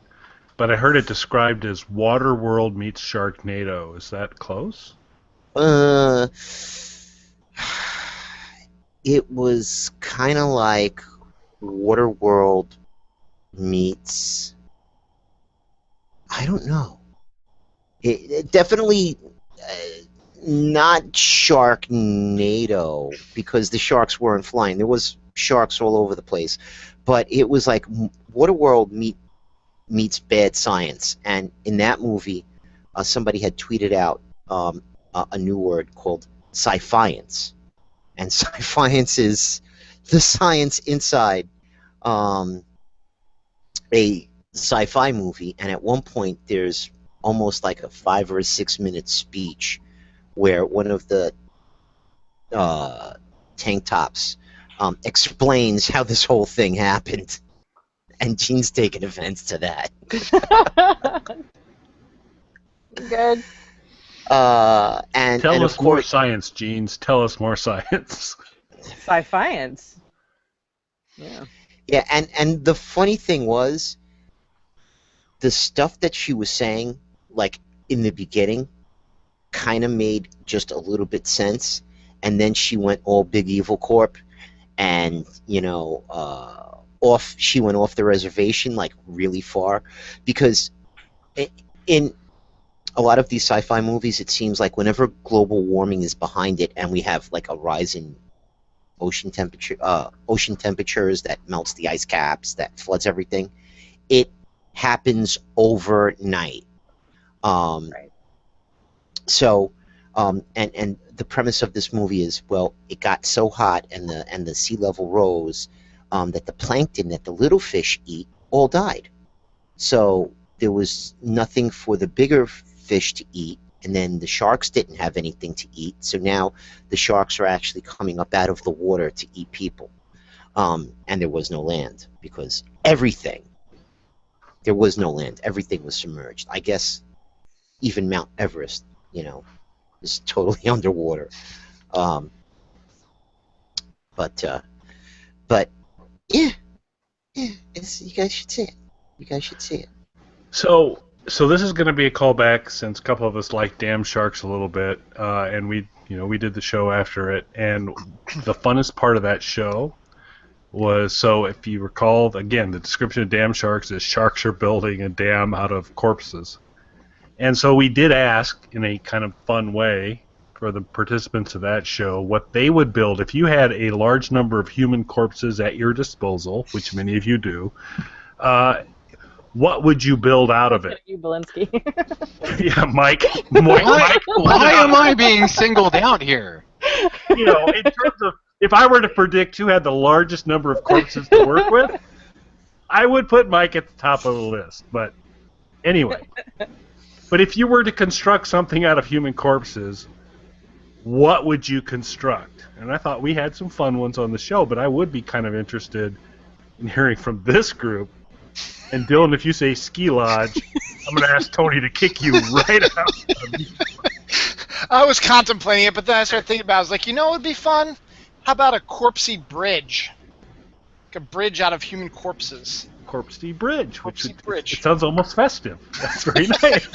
Speaker 2: but I heard it described as Waterworld meets Sharknado. Is that close?
Speaker 1: It was kind of like Waterworld meets... I don't know. It definitely not Sharknado, because the sharks weren't flying. There was sharks all over the place. But it was like Waterworld meets Bad Science. And in that movie, somebody had tweeted out a new word called sci-fiance. And sci-fiance is the science inside a sci-fi movie, and at one point there's almost like a 5 or 6 minute speech where one of the tank tops explains how this whole thing happened, and Gene's taking offense to that.
Speaker 5: Good.
Speaker 2: Tell us more science, Genes. Tell us more science.
Speaker 5: Sci-fiance. Yeah.
Speaker 1: Yeah, and the funny thing was, the stuff that she was saying, like, in the beginning, kind of made just a little bit sense, and then she went all Big Evil Corp, and, she went off the reservation, like, really far, because in a lot of these sci-fi movies, it seems like whenever global warming is behind it, and we have, like, a rise in ocean temperatures that melts the ice caps, that floods everything, it happens overnight.
Speaker 5: Right.
Speaker 1: So, and the premise of this movie is, well, it got so hot and the sea level rose that the plankton that the little fish eat all died. So there was nothing for the bigger fish to eat, and then the sharks didn't have anything to eat. So now the sharks are actually coming up out of the water to eat people. And there was no land because there was no land. Everything was submerged. I guess even Mount Everest, is totally underwater. But yeah, you guys should see it. You guys should see it.
Speaker 2: So this is going to be a callback, since a couple of us like Damn Sharks a little bit, and we did the show after it, and the funnest part of that show was, so if you recall, again, the description of Dam Sharks is sharks are building a dam out of corpses. And so we did ask, in a kind of fun way, for the participants of that show, what they would build if you had a large number of human corpses at your disposal, which many of you do. What would you build out of it?
Speaker 5: You, Belinsky.
Speaker 2: Yeah, Mike.
Speaker 3: Why am I being singled out here?
Speaker 2: In terms of, if I were to predict who had the largest number of corpses to work with, I would put Mike at the top of the list. But anyway, if you were to construct something out of human corpses, what would you construct? And I thought we had some fun ones on the show, but I would be kind of interested in hearing from this group. And Dylan, if you say ski lodge, I'm going to ask Tony to kick you right out.
Speaker 4: I was contemplating it, but then I started thinking about it. I was like, what would be fun? How about a corpsey bridge? Like a bridge out of human corpses.
Speaker 2: Corpsey Bridge, which
Speaker 4: Corpsey Bridge.
Speaker 2: it sounds almost festive. That's very nice.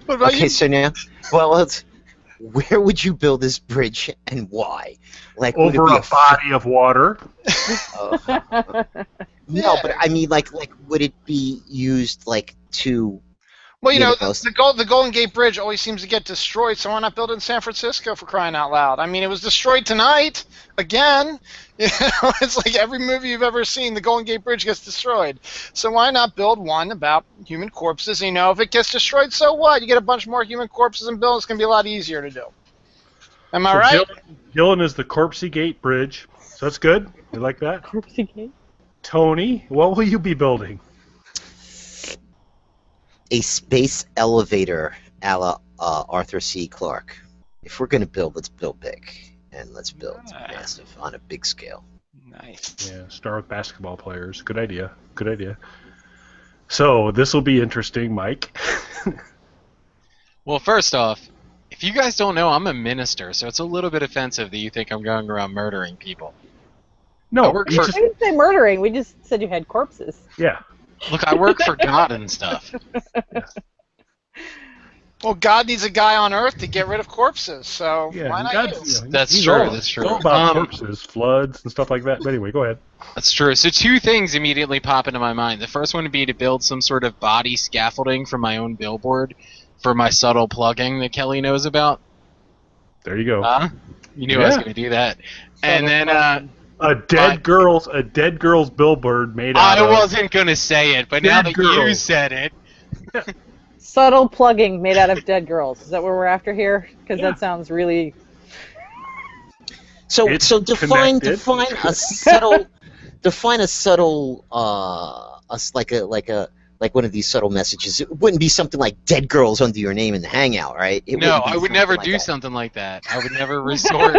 Speaker 4: What about
Speaker 1: Okay,
Speaker 4: you?
Speaker 1: so now, where would you build this bridge and why? Like, would it
Speaker 2: Over
Speaker 1: be
Speaker 2: a body of water.
Speaker 1: No, but I mean, like, would it be used like to?
Speaker 4: Well, you know,
Speaker 1: know,
Speaker 4: the Golden Gate Bridge always seems to get destroyed, so why not build it in San Francisco, for crying out loud? I mean, it was destroyed tonight, again. You know, it's like every movie you've ever seen, the Golden Gate Bridge gets destroyed. So why not build one about human corpses? You know, if it gets destroyed, so what? You get a bunch more human corpses and build, it's going to be a lot easier to do. Am I right?
Speaker 2: Dylan is the Corpsey Gate Bridge, so that's good. You like that?
Speaker 5: Corpsey Gate.
Speaker 2: Tony, what will you be building?
Speaker 1: A space elevator a la Arthur C. Clarke. If we're going to build, let's build big. And let's build massive on a big scale.
Speaker 4: Nice.
Speaker 2: Yeah, star with basketball players. Good idea. Good idea. So, this will be interesting, Mike.
Speaker 3: Well, first off, if you guys don't know, I'm a minister, so it's a little bit offensive that you think I'm going around murdering people.
Speaker 2: No,
Speaker 3: I work
Speaker 2: you
Speaker 3: for-
Speaker 2: just-
Speaker 5: We didn't say murdering. We just said you had corpses.
Speaker 2: yeah.
Speaker 3: Look, I work for God and stuff.
Speaker 4: Well, God needs a guy on Earth to get rid of corpses, so
Speaker 2: Yeah,
Speaker 4: why not
Speaker 2: God's-
Speaker 4: you?
Speaker 3: That's
Speaker 2: he's
Speaker 3: true,
Speaker 2: all-
Speaker 3: that's true.
Speaker 2: It's all about
Speaker 3: Um,
Speaker 2: corpses, floods, and stuff like that. But anyway, go ahead.
Speaker 3: That's true. So two things immediately pop into my mind. The first one would be to build some sort of body scaffolding for my own billboard for my subtle plugging that Kelly knows about.
Speaker 2: There you go.
Speaker 3: Huh? You knew I was
Speaker 2: Yeah.
Speaker 3: going to do that. And then
Speaker 2: A dead girl's billboard made out
Speaker 3: I
Speaker 2: of...
Speaker 3: wasn't going to say it, but now
Speaker 2: Dead
Speaker 3: that you
Speaker 2: girls.
Speaker 3: said it,
Speaker 5: Subtle plugging made out of dead girls. Is that what we're after here? Because
Speaker 2: Yeah.
Speaker 5: that sounds really...
Speaker 1: So
Speaker 2: It's
Speaker 1: define
Speaker 2: connected.
Speaker 1: a subtle like one of these subtle messages. It wouldn't be something like "dead girls" under your name in the Hangout, right? It
Speaker 3: no,
Speaker 1: wouldn't be
Speaker 3: I would
Speaker 1: something
Speaker 3: never
Speaker 1: like
Speaker 3: do
Speaker 1: that.
Speaker 3: something like that. I would never resort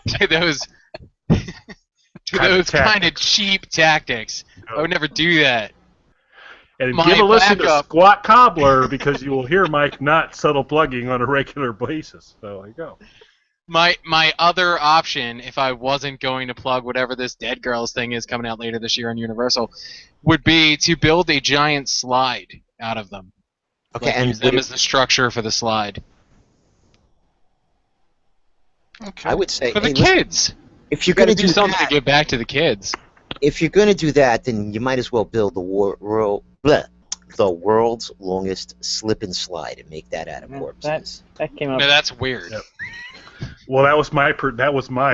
Speaker 3: to those kind of cheap tactics. I would never do that.
Speaker 2: And
Speaker 3: My
Speaker 2: give a listen to
Speaker 3: backup-
Speaker 2: Squat Cobbler because you will hear Mike not subtle plugging on a regular basis. So there you go.
Speaker 3: My other option, if I wasn't going to plug whatever this Dead Girls thing is coming out later this year on Universal, would be to build a giant slide out of them.
Speaker 1: Okay,
Speaker 3: Like,
Speaker 1: and
Speaker 3: use them as the structure for the slide.
Speaker 4: Okay.
Speaker 1: I would say,
Speaker 3: For the
Speaker 1: hey, listen,
Speaker 3: kids!
Speaker 1: if you're
Speaker 3: You gotta
Speaker 1: going to
Speaker 3: do
Speaker 1: do
Speaker 3: something
Speaker 1: that,
Speaker 3: to give back to the kids.
Speaker 1: if you're going to do that, then you might as well build the world's longest slip and slide and make that out of corpses.
Speaker 5: That came up.
Speaker 3: No, that's weird.
Speaker 2: Yep. Well, that was my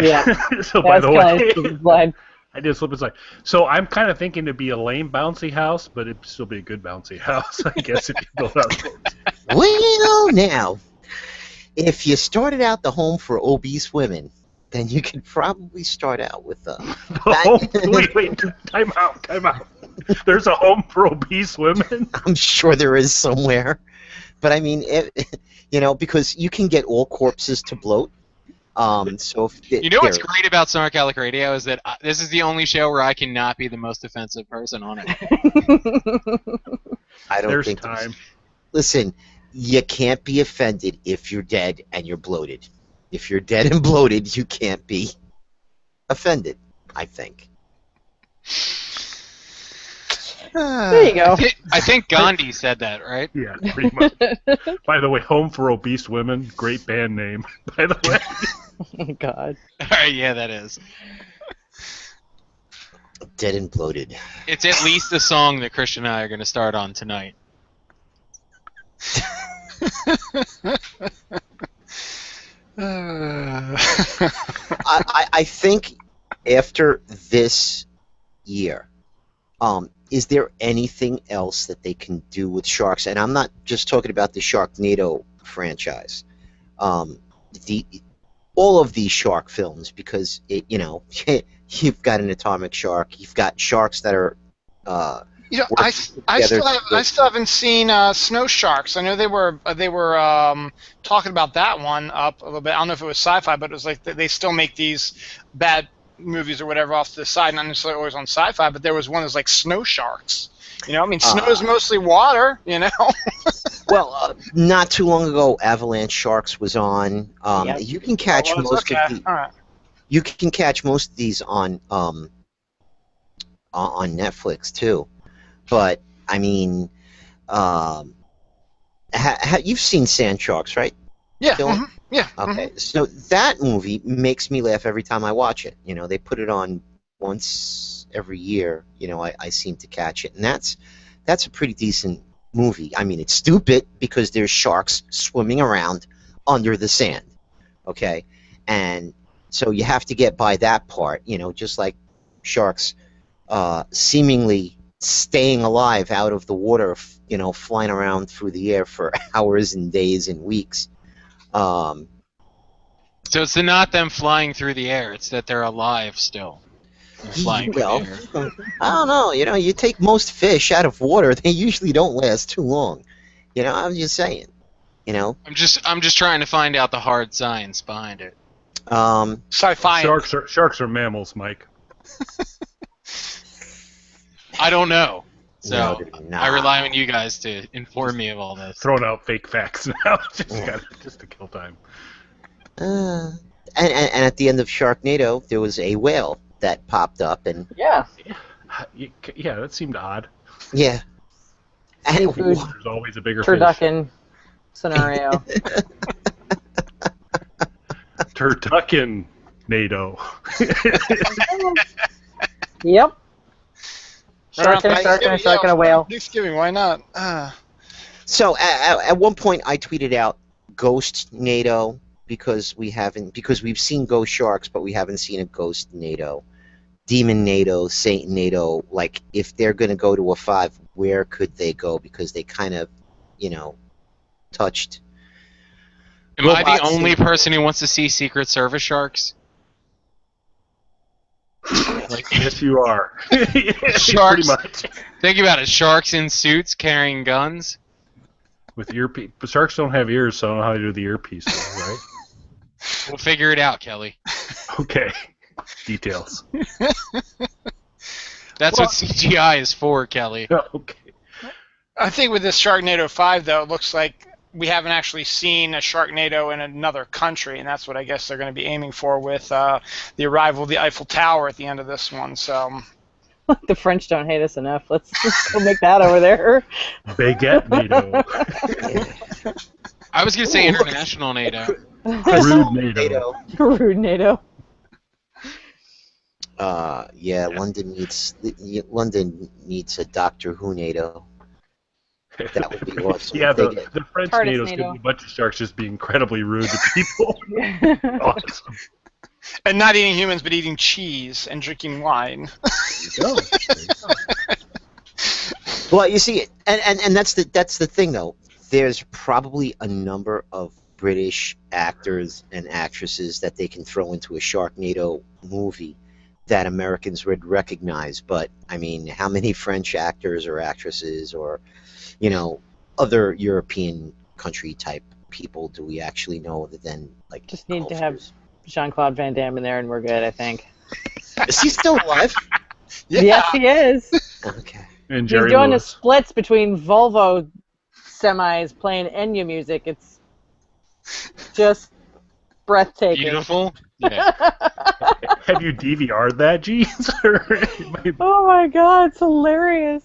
Speaker 5: Yeah.
Speaker 2: So by
Speaker 5: That's
Speaker 2: the way,
Speaker 5: kind of slide.
Speaker 2: I did slip and slide. So I'm kind of thinking to be a lame bouncy house, but it'd still be a good bouncy house, I guess, if you build out corpses.
Speaker 1: Well, now, if you started out the home for obese women, then you could probably start out with
Speaker 2: Wait, time out. There's a home for obese women?
Speaker 1: I'm sure there is somewhere, but I mean, because you can get all corpses to bloat. So if
Speaker 3: You know what's great about SnarkAlec Radio is that this is the only show where I cannot be the most offensive person on it.
Speaker 1: I don't
Speaker 2: There's
Speaker 1: think
Speaker 2: time.
Speaker 1: Listen, you can't be offended if you're dead and you're bloated. If you're dead and bloated, you can't be offended, I think.
Speaker 5: There you go.
Speaker 3: I think Gandhi said that, right?
Speaker 2: Yeah, pretty much. By the way, Home for Obese Women, great band name, by the way.
Speaker 5: Oh, God.
Speaker 3: Alright, yeah, that is.
Speaker 1: Dead and bloated.
Speaker 3: It's at least a song that Christian and I are going to start on tonight.
Speaker 1: I think after this year, is there anything else that they can do with sharks? And I'm not just talking about the Sharknado franchise. All of these shark films, because you've got an atomic shark, you've got sharks that are.
Speaker 4: I still haven't seen Snow Sharks. I know they were talking about that one up a little bit. I don't know if it was sci-fi, but it was like they still make these bad movies or whatever off to the side, not necessarily always on sci-fi. But there was one that's like Snow Sharks. Snow is mostly water.
Speaker 1: Well, not too long ago, Avalanche Sharks was on.
Speaker 5: Yep.
Speaker 1: You can catch most of the.
Speaker 4: All right.
Speaker 1: You can catch most of these on on Netflix too. But I mean, you've seen Sand Sharks, right?
Speaker 4: Yeah.
Speaker 1: Dylan?
Speaker 4: Yeah.
Speaker 1: Okay, so that movie makes me laugh every time I watch it. You know, they put it on once every year. You know, I seem to catch it, and that's a pretty decent movie. I mean, it's stupid because there's sharks swimming around under the sand. Okay, and so you have to get by that part. You know, just like sharks seemingly staying alive out of the water, you know, flying around through the air for hours and days and weeks.
Speaker 3: So it's not them flying through the air; it's that they're alive still. They're flying through the air.
Speaker 1: I don't know. You know, you take most fish out of water; they usually don't last too long. You know, I'm just saying. You know,
Speaker 3: I'm just trying to find out the hard science behind it.
Speaker 4: Sci-fi.
Speaker 2: Sharks are mammals, Mike.
Speaker 3: I don't know, so
Speaker 1: No, they're not.
Speaker 3: I rely on you guys to inform me of all this.
Speaker 2: Throwing out fake facts now, just to kill time.
Speaker 1: And at the end of Sharknado, there was a whale that popped up, and
Speaker 5: Yeah.
Speaker 2: Yeah, that seemed odd.
Speaker 1: yeah, and
Speaker 5: Seafood.
Speaker 2: There's always a bigger fish.
Speaker 5: Turducken scenario.
Speaker 2: Turducken NATO.
Speaker 5: Yep.
Speaker 4: Around
Speaker 5: Shark and a
Speaker 4: Thanksgiving,
Speaker 5: shark and a whale.
Speaker 4: Thanksgiving, why not?
Speaker 1: So at one point, I tweeted out Ghost NATO because we've seen ghost sharks, but we haven't seen a ghost NATO, demon NATO, Satan NATO. Like, if they're going to go to a 5, where could they go? Because they kind of, you know, touched.
Speaker 3: Am I the
Speaker 1: robots
Speaker 3: only
Speaker 1: and-
Speaker 3: person who wants to see Secret Service sharks?
Speaker 2: Yes, you are.
Speaker 3: Sharks.
Speaker 2: Pretty much.
Speaker 3: Think about it: sharks in suits carrying guns.
Speaker 2: With earpiece. But sharks don't have ears, so I don't know how to do the earpiece, though, right?
Speaker 3: We'll figure it out, Kelly.
Speaker 2: Okay. Details.
Speaker 3: That's what CGI is for, Kelly.
Speaker 2: Okay.
Speaker 4: I think with this Sharknado 5, though, it looks like we haven't actually seen a Sharknado in another country, and that's what I guess they're going to be aiming for with the arrival of the Eiffel Tower at the end of this one. So
Speaker 5: The French don't hate us enough. Let's go make that over there.
Speaker 2: Baguette NATO.
Speaker 3: I was going to say international NATO.
Speaker 2: Rude NATO.
Speaker 5: Rude NATO.
Speaker 1: Yeah, London needs a Doctor Who NATO. That would be awesome.
Speaker 2: Yeah,
Speaker 1: If they
Speaker 2: the French
Speaker 5: TARDIS
Speaker 2: NATO's
Speaker 5: NATO.
Speaker 2: going to be a bunch of sharks just being incredibly rude to people. Awesome.
Speaker 4: and not eating humans, but eating cheese and drinking wine.
Speaker 2: There you go.
Speaker 1: Well, you see, and that's the thing, though. There's probably a number of British actors and actresses that they can throw into a Sharknado movie that Americans would recognize. But, I mean, how many French actors or actresses or, you know, other European country-type people do we actually know other than, like,
Speaker 5: Just need to have
Speaker 1: golfers?
Speaker 5: Jean-Claude Van Damme in there and we're good, I think.
Speaker 1: Is he still alive?
Speaker 5: Yes, he is.
Speaker 1: Okay.
Speaker 2: And
Speaker 5: He's
Speaker 2: Jerry
Speaker 5: doing the
Speaker 2: Lewis.
Speaker 5: splits between Volvo semis playing Enya music. It's just breathtaking.
Speaker 3: Beautiful. Yeah.
Speaker 2: Have you DVR'd that, Jeez?
Speaker 5: Oh my god, it's hilarious.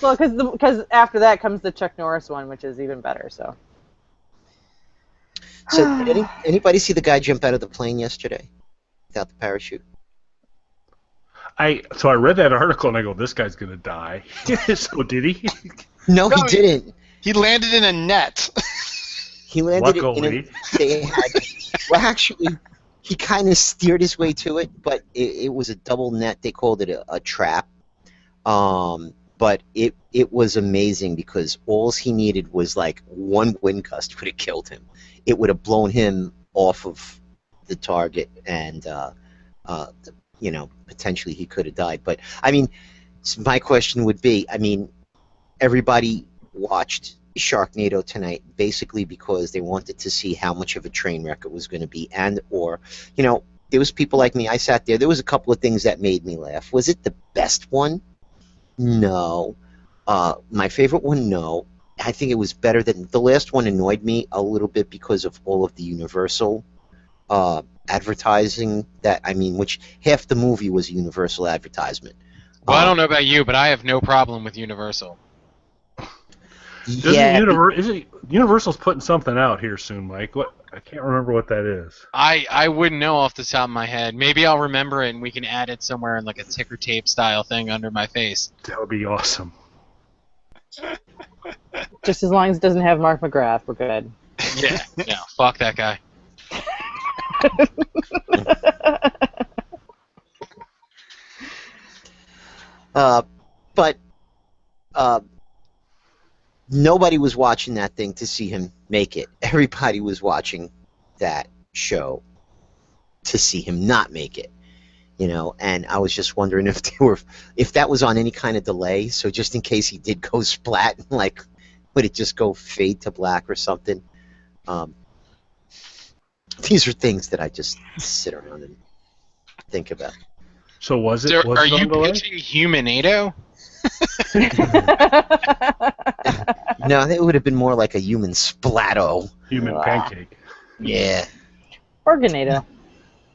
Speaker 5: Well, because after that comes the Chuck Norris one, which is even better. So
Speaker 1: So, anybody see the guy jump out of the plane yesterday without the parachute?
Speaker 2: I read that article and I go, this guy's gonna die. So did he?
Speaker 1: No, he
Speaker 4: No,
Speaker 1: didn't.
Speaker 4: He landed in a net.
Speaker 1: He landed
Speaker 2: Luckily.
Speaker 1: in they had, well, actually, he kind of steered his way to it, but it was a double net. They called it a trap. But it was amazing because all he needed was like one wind gust would have killed him. It would have blown him off of the target, and you know, potentially he could have died. But I mean, my question would be, I mean, everybody watched Sharknado tonight basically because they wanted to see how much of a train wreck it was going to be, and or, you know, there was people like me. I sat there. There was a couple of things that made me laugh. Was it the best one? No. My favorite one? No. I think it was better than the last one. Annoyed me a little bit because of all of the Universal advertising that, I mean, which half the movie was a Universal advertisement.
Speaker 3: Well, I don't know about you, but I have no problem with Universal.
Speaker 1: Yeah,
Speaker 2: Universal's putting something out here soon, Mike? What? I can't remember what that is.
Speaker 3: I wouldn't know off the top of my head. Maybe I'll remember it and we can add it somewhere in like a ticker tape style thing under my face.
Speaker 2: That would be awesome.
Speaker 5: Just as long as it doesn't have Mark McGrath, we're good.
Speaker 3: Yeah, fuck that guy.
Speaker 1: but nobody was watching that thing to see him make it. Everybody was watching that show to see him not make it. And I was just wondering if that was on any kind of delay, so just in case he did go splat, like, would it just go fade to black or something? These are things that I just sit around and think about.
Speaker 2: So was it?
Speaker 3: So
Speaker 2: was
Speaker 3: are
Speaker 2: it on
Speaker 3: you
Speaker 2: delay?
Speaker 3: pitching Humanado?
Speaker 1: No, it would have been more like a human splatto.
Speaker 2: Human pancake.
Speaker 1: Yeah.
Speaker 5: Organado.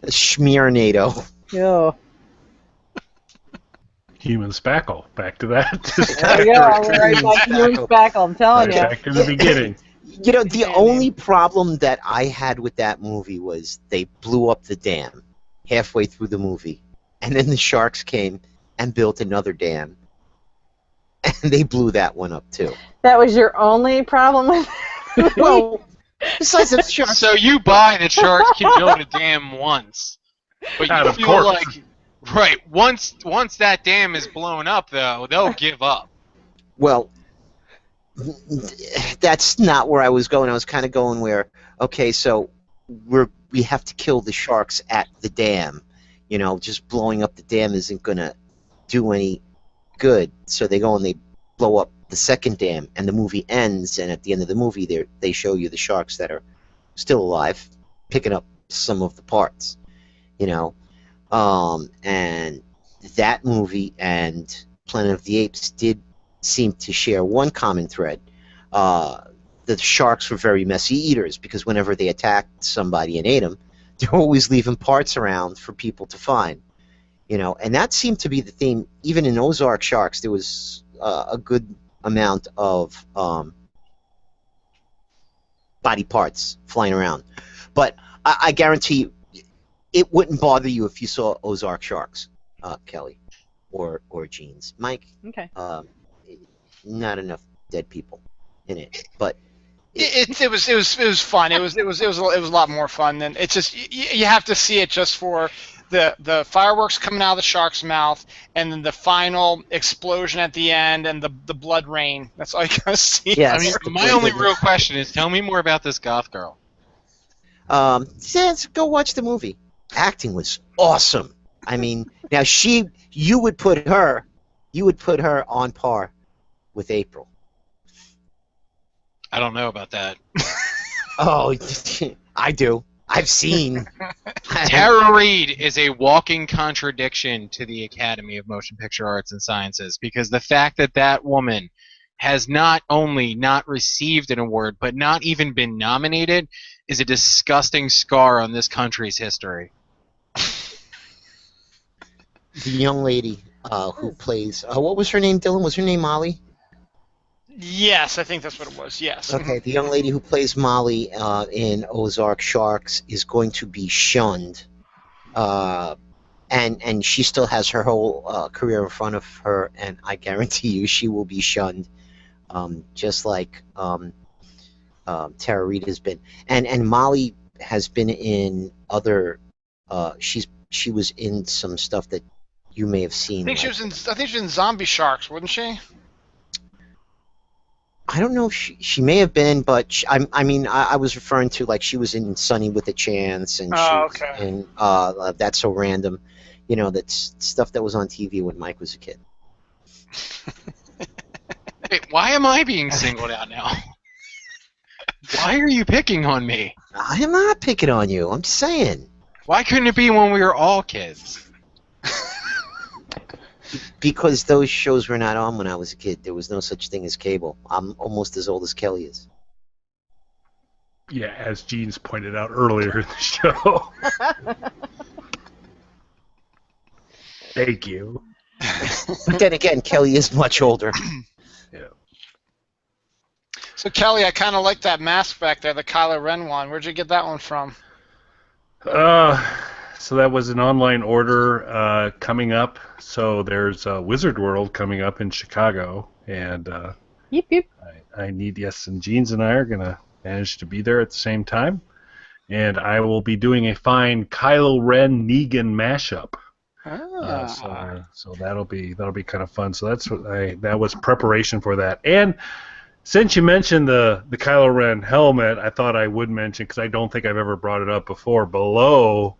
Speaker 1: A schmearnado.
Speaker 5: Yo.
Speaker 2: Human spackle. Back to that.
Speaker 5: There you go. We're right back to human spackle. I'm telling you.
Speaker 2: Back to the beginning.
Speaker 1: The only problem that I had with that movie was they blew up the dam halfway through the movie, and then the sharks came and built another dam, and they blew that one up too.
Speaker 5: That was your only problem with it?
Speaker 1: Well, besides the sharks.
Speaker 3: So you buy that sharks can build a dam once, but
Speaker 2: Out
Speaker 3: you
Speaker 2: of
Speaker 3: feel
Speaker 2: course.
Speaker 3: like once that dam is blown up, though, they'll give up.
Speaker 1: Well, that's not where I was going. I was kind of going where, okay, so we have to kill the sharks at the dam. Just blowing up the dam isn't going to do any good. So they go and they blow up the second dam, and the movie ends, and at the end of the movie they show you the sharks that are still alive picking up some of the parts. And that movie and Planet of the Apes did seem to share one common thread. The sharks were very messy eaters, because whenever they attacked somebody and ate them, they're always leaving parts around for people to find. And that seemed to be the theme. Even in Ozark Sharks, there was a good amount of body parts flying around. But I guarantee you, it wouldn't bother you if you saw Ozark Sharks, Kelly, or Jeans. Mike,
Speaker 5: Okay.
Speaker 1: not enough dead people in it, but
Speaker 4: It was fun. It was a lot more fun than it's just you have to see it just for the fireworks coming out of the shark's mouth, and then the final explosion at the end, and the blood rain. That's all you gotta see.
Speaker 1: Yes.
Speaker 3: My only real question is, tell me more about this goth girl.
Speaker 1: Go watch the movie. Acting was awesome. I mean, now you would put her on par with April.
Speaker 3: I don't know about that.
Speaker 1: Oh, I do. I've seen.
Speaker 3: Tara Reid is a walking contradiction to the Academy of Motion Picture Arts and Sciences, because the fact that woman has not only not received an award, but not even been nominated, is a disgusting scar on this country's history.
Speaker 1: The young lady who plays. What was her name, Dylan? Was her name Molly?
Speaker 4: Yes, I think that's what it was. Yes.
Speaker 1: Okay, the young lady who plays Molly in Ozark Sharks is going to be shunned, and she still has her whole career in front of her, and I guarantee you she will be shunned, just like Tara Reid has been. And Molly has been in other. She was in some stuff that you may have seen.
Speaker 4: I think she was in Zombie Sharks, wasn't she?
Speaker 1: I don't know if she may have been, but I was referring to, like, she was in Sunny with a Chance, and and That's So Random, that's stuff that was on TV when Mike was a kid.
Speaker 3: Wait, why am I being singled out now? Why are you picking on me?
Speaker 1: I am not picking on you. I'm just saying.
Speaker 3: Why couldn't it be when we were all kids?
Speaker 1: Because those shows were not on when I was a kid. There was no such thing as cable. I'm almost as old as Kelly is.
Speaker 2: Yeah, as Jeans pointed out earlier in the show. Thank you.
Speaker 1: But then again, Kelly is much older.
Speaker 2: Yeah.
Speaker 4: So Kelly, I kind of like that mask back there, the Kylo Ren one. Where'd you get that one from?
Speaker 2: So that was an online order coming up. So there's Wizard World coming up in Chicago, and
Speaker 5: Yep, yep.
Speaker 2: I need, yes, and Jeans and I are going to manage to be there at the same time. And I will be doing a fine Kylo Ren Negan mashup. So that'll be kind of fun. So that's what that was preparation for that. And since you mentioned the Kylo Ren helmet, I thought I would mention, because I don't think I've ever brought it up before, below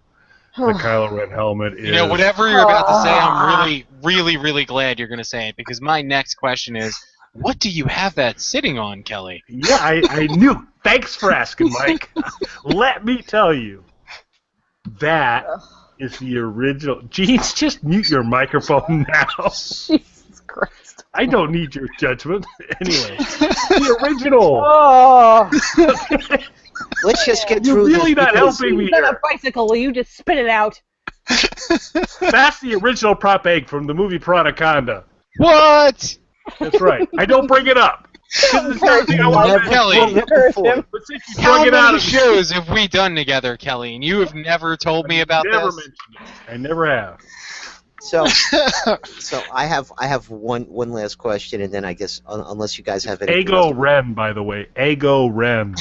Speaker 2: the Kylo Ren helmet is...
Speaker 3: You know, whatever you're about to say, I'm really, really, really glad you're going to say it, because my next question is, what do you have that sitting on, Kelly?
Speaker 2: Yeah, I knew. Thanks for asking, Mike. Let me tell you, that is the original... Jeans, just mute your microphone now.
Speaker 5: Jesus Christ.
Speaker 2: I don't need your judgment. Anyway, the original.
Speaker 5: Oh.
Speaker 1: Let's just get
Speaker 2: You're
Speaker 1: through
Speaker 2: really
Speaker 1: this.
Speaker 2: not helping me
Speaker 5: It's not a
Speaker 2: here.
Speaker 5: bicycle. Will you just spit it out?
Speaker 2: That's the original prop egg from the movie Piranhaconda.
Speaker 3: What?
Speaker 2: That's right. I don't bring it up. 'Cause it's everything I want to
Speaker 1: Never
Speaker 3: Kelly.
Speaker 1: told it before.
Speaker 2: But since you
Speaker 3: How
Speaker 2: drug it out
Speaker 3: many
Speaker 2: of me,
Speaker 3: shows have we done together, Kelly, and you have never told me about
Speaker 2: never
Speaker 3: this?
Speaker 2: mentioned it. I never have.
Speaker 1: So I have one last question, and then I guess unless you guys have any.
Speaker 2: Ego Ren, by the way. Ego Ren.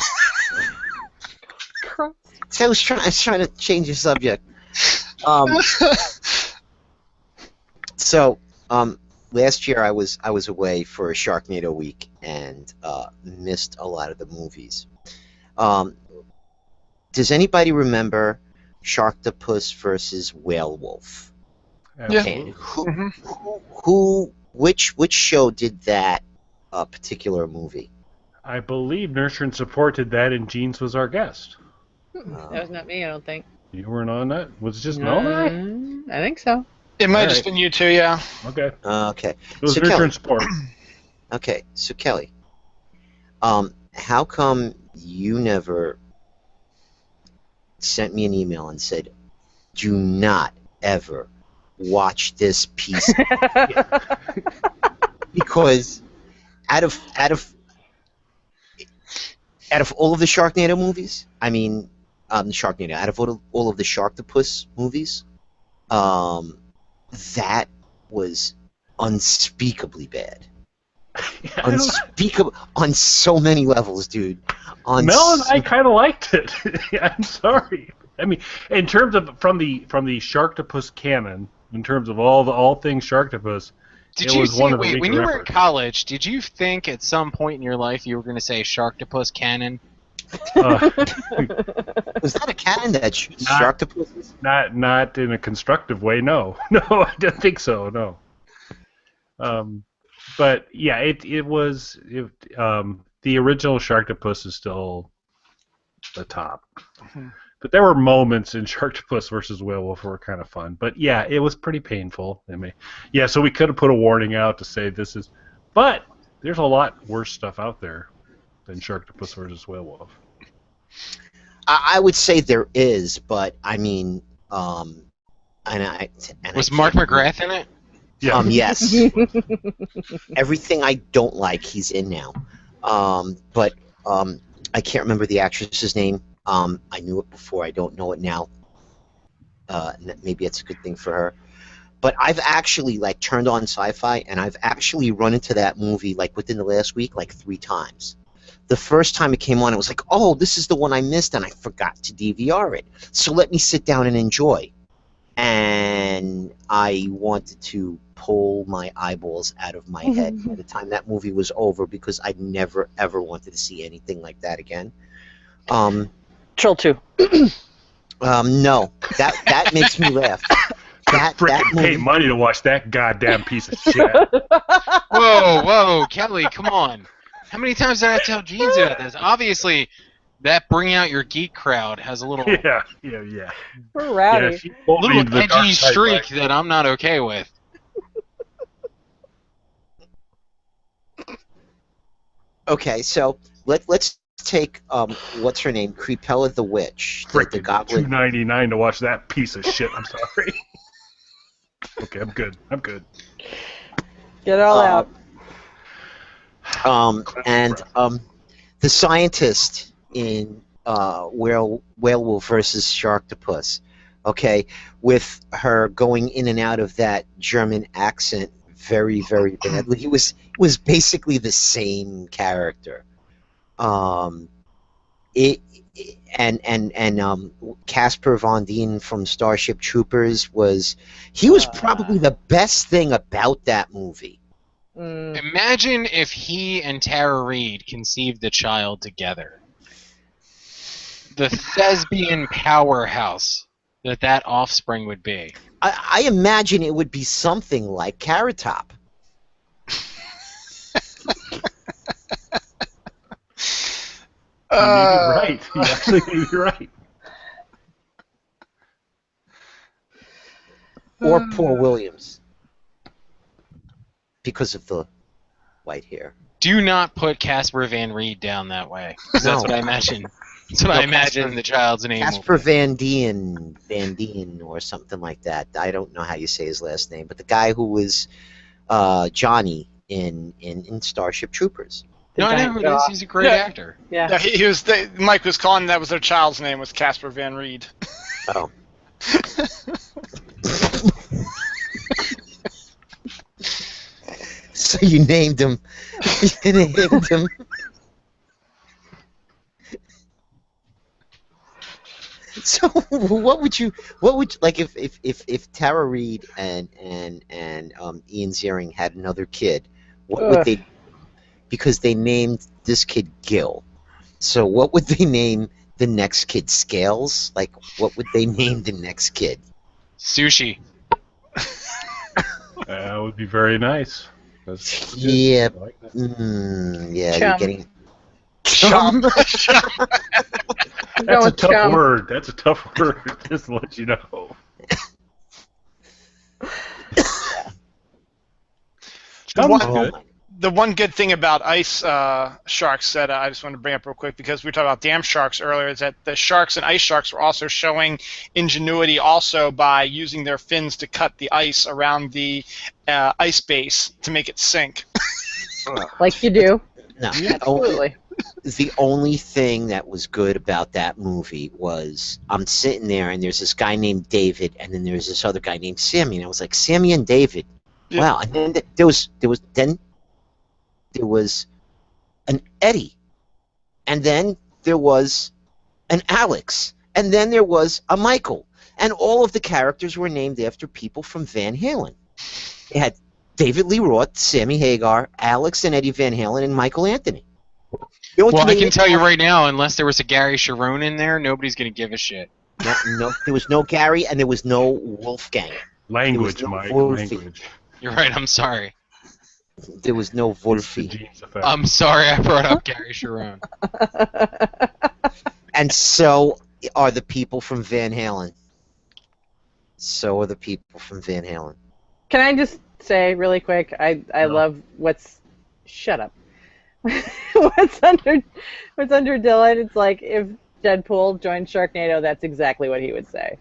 Speaker 1: So I was trying to change the subject. Last year I was away for a Sharknado week and missed a lot of the movies. Does anybody remember Sharktopus versus Whale Wolf?
Speaker 4: Yeah.
Speaker 1: And which show did that particular movie?
Speaker 2: I believe Nurture and Support did that, and Jeans was our guest.
Speaker 5: That was not me, I don't think.
Speaker 2: You weren't on that? Was it just Mel?
Speaker 5: I think so.
Speaker 4: It might have
Speaker 1: All
Speaker 4: just been you two, yeah.
Speaker 2: Okay.
Speaker 1: Okay.
Speaker 2: It was
Speaker 1: So
Speaker 2: Nurture
Speaker 1: Kelly,
Speaker 2: and Support.
Speaker 1: Okay, so Kelly, how come you never sent me an email and said, "Do not ever watch this piece"? Because out of all of the Sharknado movies, I mean, Sharknado, out of all of the Sharktopus movies, that was unspeakably bad. Unspeakable on so many levels, dude.
Speaker 2: Mel and I kind of liked it. I'm sorry. I mean, in terms of from the Sharktopus canon, in terms of all things Sharktopus,
Speaker 3: Did
Speaker 2: it
Speaker 3: you
Speaker 2: was
Speaker 3: see,
Speaker 2: one of the
Speaker 3: wait, when
Speaker 2: weaker
Speaker 3: you were in
Speaker 2: efforts.
Speaker 3: college, did you think at some point in your life you were going to say Sharktopus canon?
Speaker 1: Was that a canon that shoots Sharktopuses?
Speaker 2: Not in a constructive way. No, I don't think so. No. But yeah, it was the original Sharktopus is still the top. But there were moments in Sharktopus versus Werewolf were kind of fun. But yeah, it was pretty painful. I mean, yeah, so we could have put a warning out to say this is. But there's a lot worse stuff out there than Sharktopus versus Werewolf.
Speaker 1: I would say there is, but I mean, was
Speaker 3: Mark McGrath in it?
Speaker 2: Yeah.
Speaker 1: Yes. Everything I don't like, he's in now. But I can't remember the actress's name. I knew it before. I don't know it now. Maybe it's a good thing for her. But I've actually turned on Sci-Fi, and I've actually run into that movie within the last week 3 times. The first time it came on, it was like, oh, this is the one I missed, and I forgot to DVR it. So let me sit down and enjoy. And I wanted to pull my eyeballs out of my head by the time that movie was over, because I never, ever wanted to see anything like that again.
Speaker 5: Troll 2.
Speaker 1: No, that makes me laugh. That
Speaker 2: Pay
Speaker 1: movie,
Speaker 2: money to watch that goddamn piece of shit.
Speaker 3: Whoa, Kelly, come on. How many times did I tell Jeans about this? Obviously, that Bring Out Your Geek crowd has a little
Speaker 2: Yeah.
Speaker 5: We're rowdy.
Speaker 2: Yeah, she pulled me into the dark
Speaker 3: edgy
Speaker 2: side,
Speaker 3: streak
Speaker 2: like-
Speaker 3: that I'm not okay with.
Speaker 1: okay, so let's take what's her name, Creepella the Witch, the
Speaker 2: Frickin'
Speaker 1: goblin.
Speaker 2: $2.99 to watch that piece of shit. I'm sorry. Okay, I'm good. I'm good.
Speaker 5: Get it all out.
Speaker 1: The scientist in Werewolf versus Sharktopus, okay, with her going in and out of that German accent very, very badly. He was basically the same character. Casper Von Dien from Starship Troopers was probably the best thing about that movie.
Speaker 3: Imagine if he and Tara Reid conceived the child together. The thespian powerhouse that offspring would be.
Speaker 1: I imagine it would be something like Carrot Top.
Speaker 2: You may be right. You actually may be right.
Speaker 1: Or Paul Williams. Because of the white hair.
Speaker 3: Do not put Casper Van Reed down that way. That's what I imagine. That's what I imagine the child's name.
Speaker 1: Casper Van Dien, or something like that. I don't know how you say his last name, but the guy who was Johnny in Starship Troopers.
Speaker 3: No, I know who it is. He's a great actor.
Speaker 4: Yeah, he was. Mike was calling that was their child's name was Casper Van Reed.
Speaker 1: Oh. So you named him. You named him. So what would you like if Tara Reid and Ian Ziering had another kid? What would they? Because they named this kid Gil. So what would they name the next kid? Scales? Like what would they name the next kid?
Speaker 3: Sushi.
Speaker 2: That would be very nice.
Speaker 1: Yeah.
Speaker 2: Like that.
Speaker 1: Yeah,
Speaker 5: Chum.
Speaker 1: you're getting
Speaker 4: Chum.
Speaker 2: That's a tough word. That's a tough word. Just to let you know.
Speaker 4: The one good thing about ice sharks that I just want to bring up real quick, because we were talking about dam sharks earlier, is that the sharks and ice sharks were also showing ingenuity also by using their fins to cut the ice around the ice base to make it sink.
Speaker 5: Like you do.
Speaker 1: No,
Speaker 5: Absolutely.
Speaker 1: the only thing that was good about that movie was I'm sitting there and there's this guy named David and then there's this other guy named Sammy, and I was like, Sammy and David.
Speaker 4: Yeah.
Speaker 1: Wow. And then there was an Eddie, and then there was an Alex, and then there was a Michael, and all of the characters were named after people from Van Halen. They had David Lee Roth, Sammy Hagar, Alex and Eddie Van Halen, and Michael Anthony.
Speaker 3: Well, I can tell you right now, unless there was a Gary Sharon in there, nobody's going to give a shit.
Speaker 1: No, there was no Gary, and there was no Wolfgang.
Speaker 2: Language, Mike. Language.
Speaker 3: You're right, I'm sorry.
Speaker 1: There was no Wolfie.
Speaker 3: I'm sorry I brought up Gary Sharon.
Speaker 1: And so are the people from Van Halen. So are the people from Van Halen.
Speaker 5: Can I just say really quick, I love what's... Shut up. what's under Dylan, it's like if Deadpool joined Sharknado, that's exactly what he would say.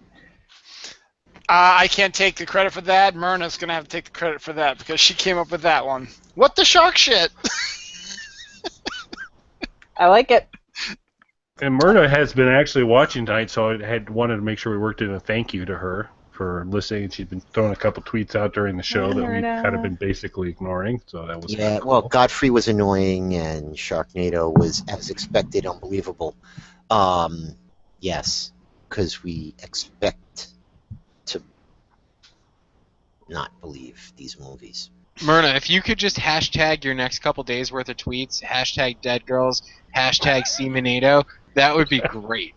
Speaker 4: I can't take the credit for that. Myrna's going to have to take the credit for that because she came up with that one. What the shark shit?
Speaker 5: I like it.
Speaker 2: And Myrna has been actually watching tonight, so I had wanted to make sure we worked in a thank you to her for listening. She's been throwing a couple tweets out during the show that we've kind of been basically ignoring, so that was
Speaker 1: yeah.
Speaker 2: cool.
Speaker 1: Well, Godfrey was annoying, and Sharknado was, as expected, unbelievable. Yes, because we expect to not believe these movies.
Speaker 3: Myrna, if you could just hashtag your next couple days worth of tweets, hashtag Dead Girls, hashtag Seamanado, that would be great.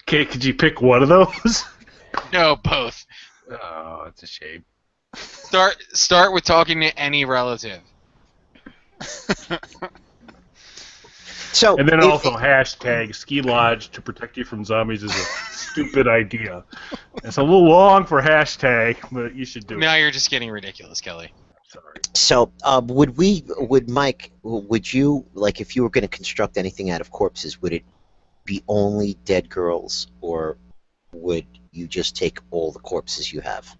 Speaker 2: Okay, could you pick one of those?
Speaker 3: No, both.
Speaker 2: Oh, it's a shame.
Speaker 3: Start with talking to any relative.
Speaker 1: So,
Speaker 2: and then also hashtag Ski Lodge to protect you from zombies is a stupid idea. It's a little long for hashtag, but you should do it.
Speaker 3: Now you're just getting ridiculous, Kelly.
Speaker 2: Sorry.
Speaker 1: So, Mike, would you, like, if you were going to construct anything out of corpses, would it be only dead girls, or would you just take all the corpses you have?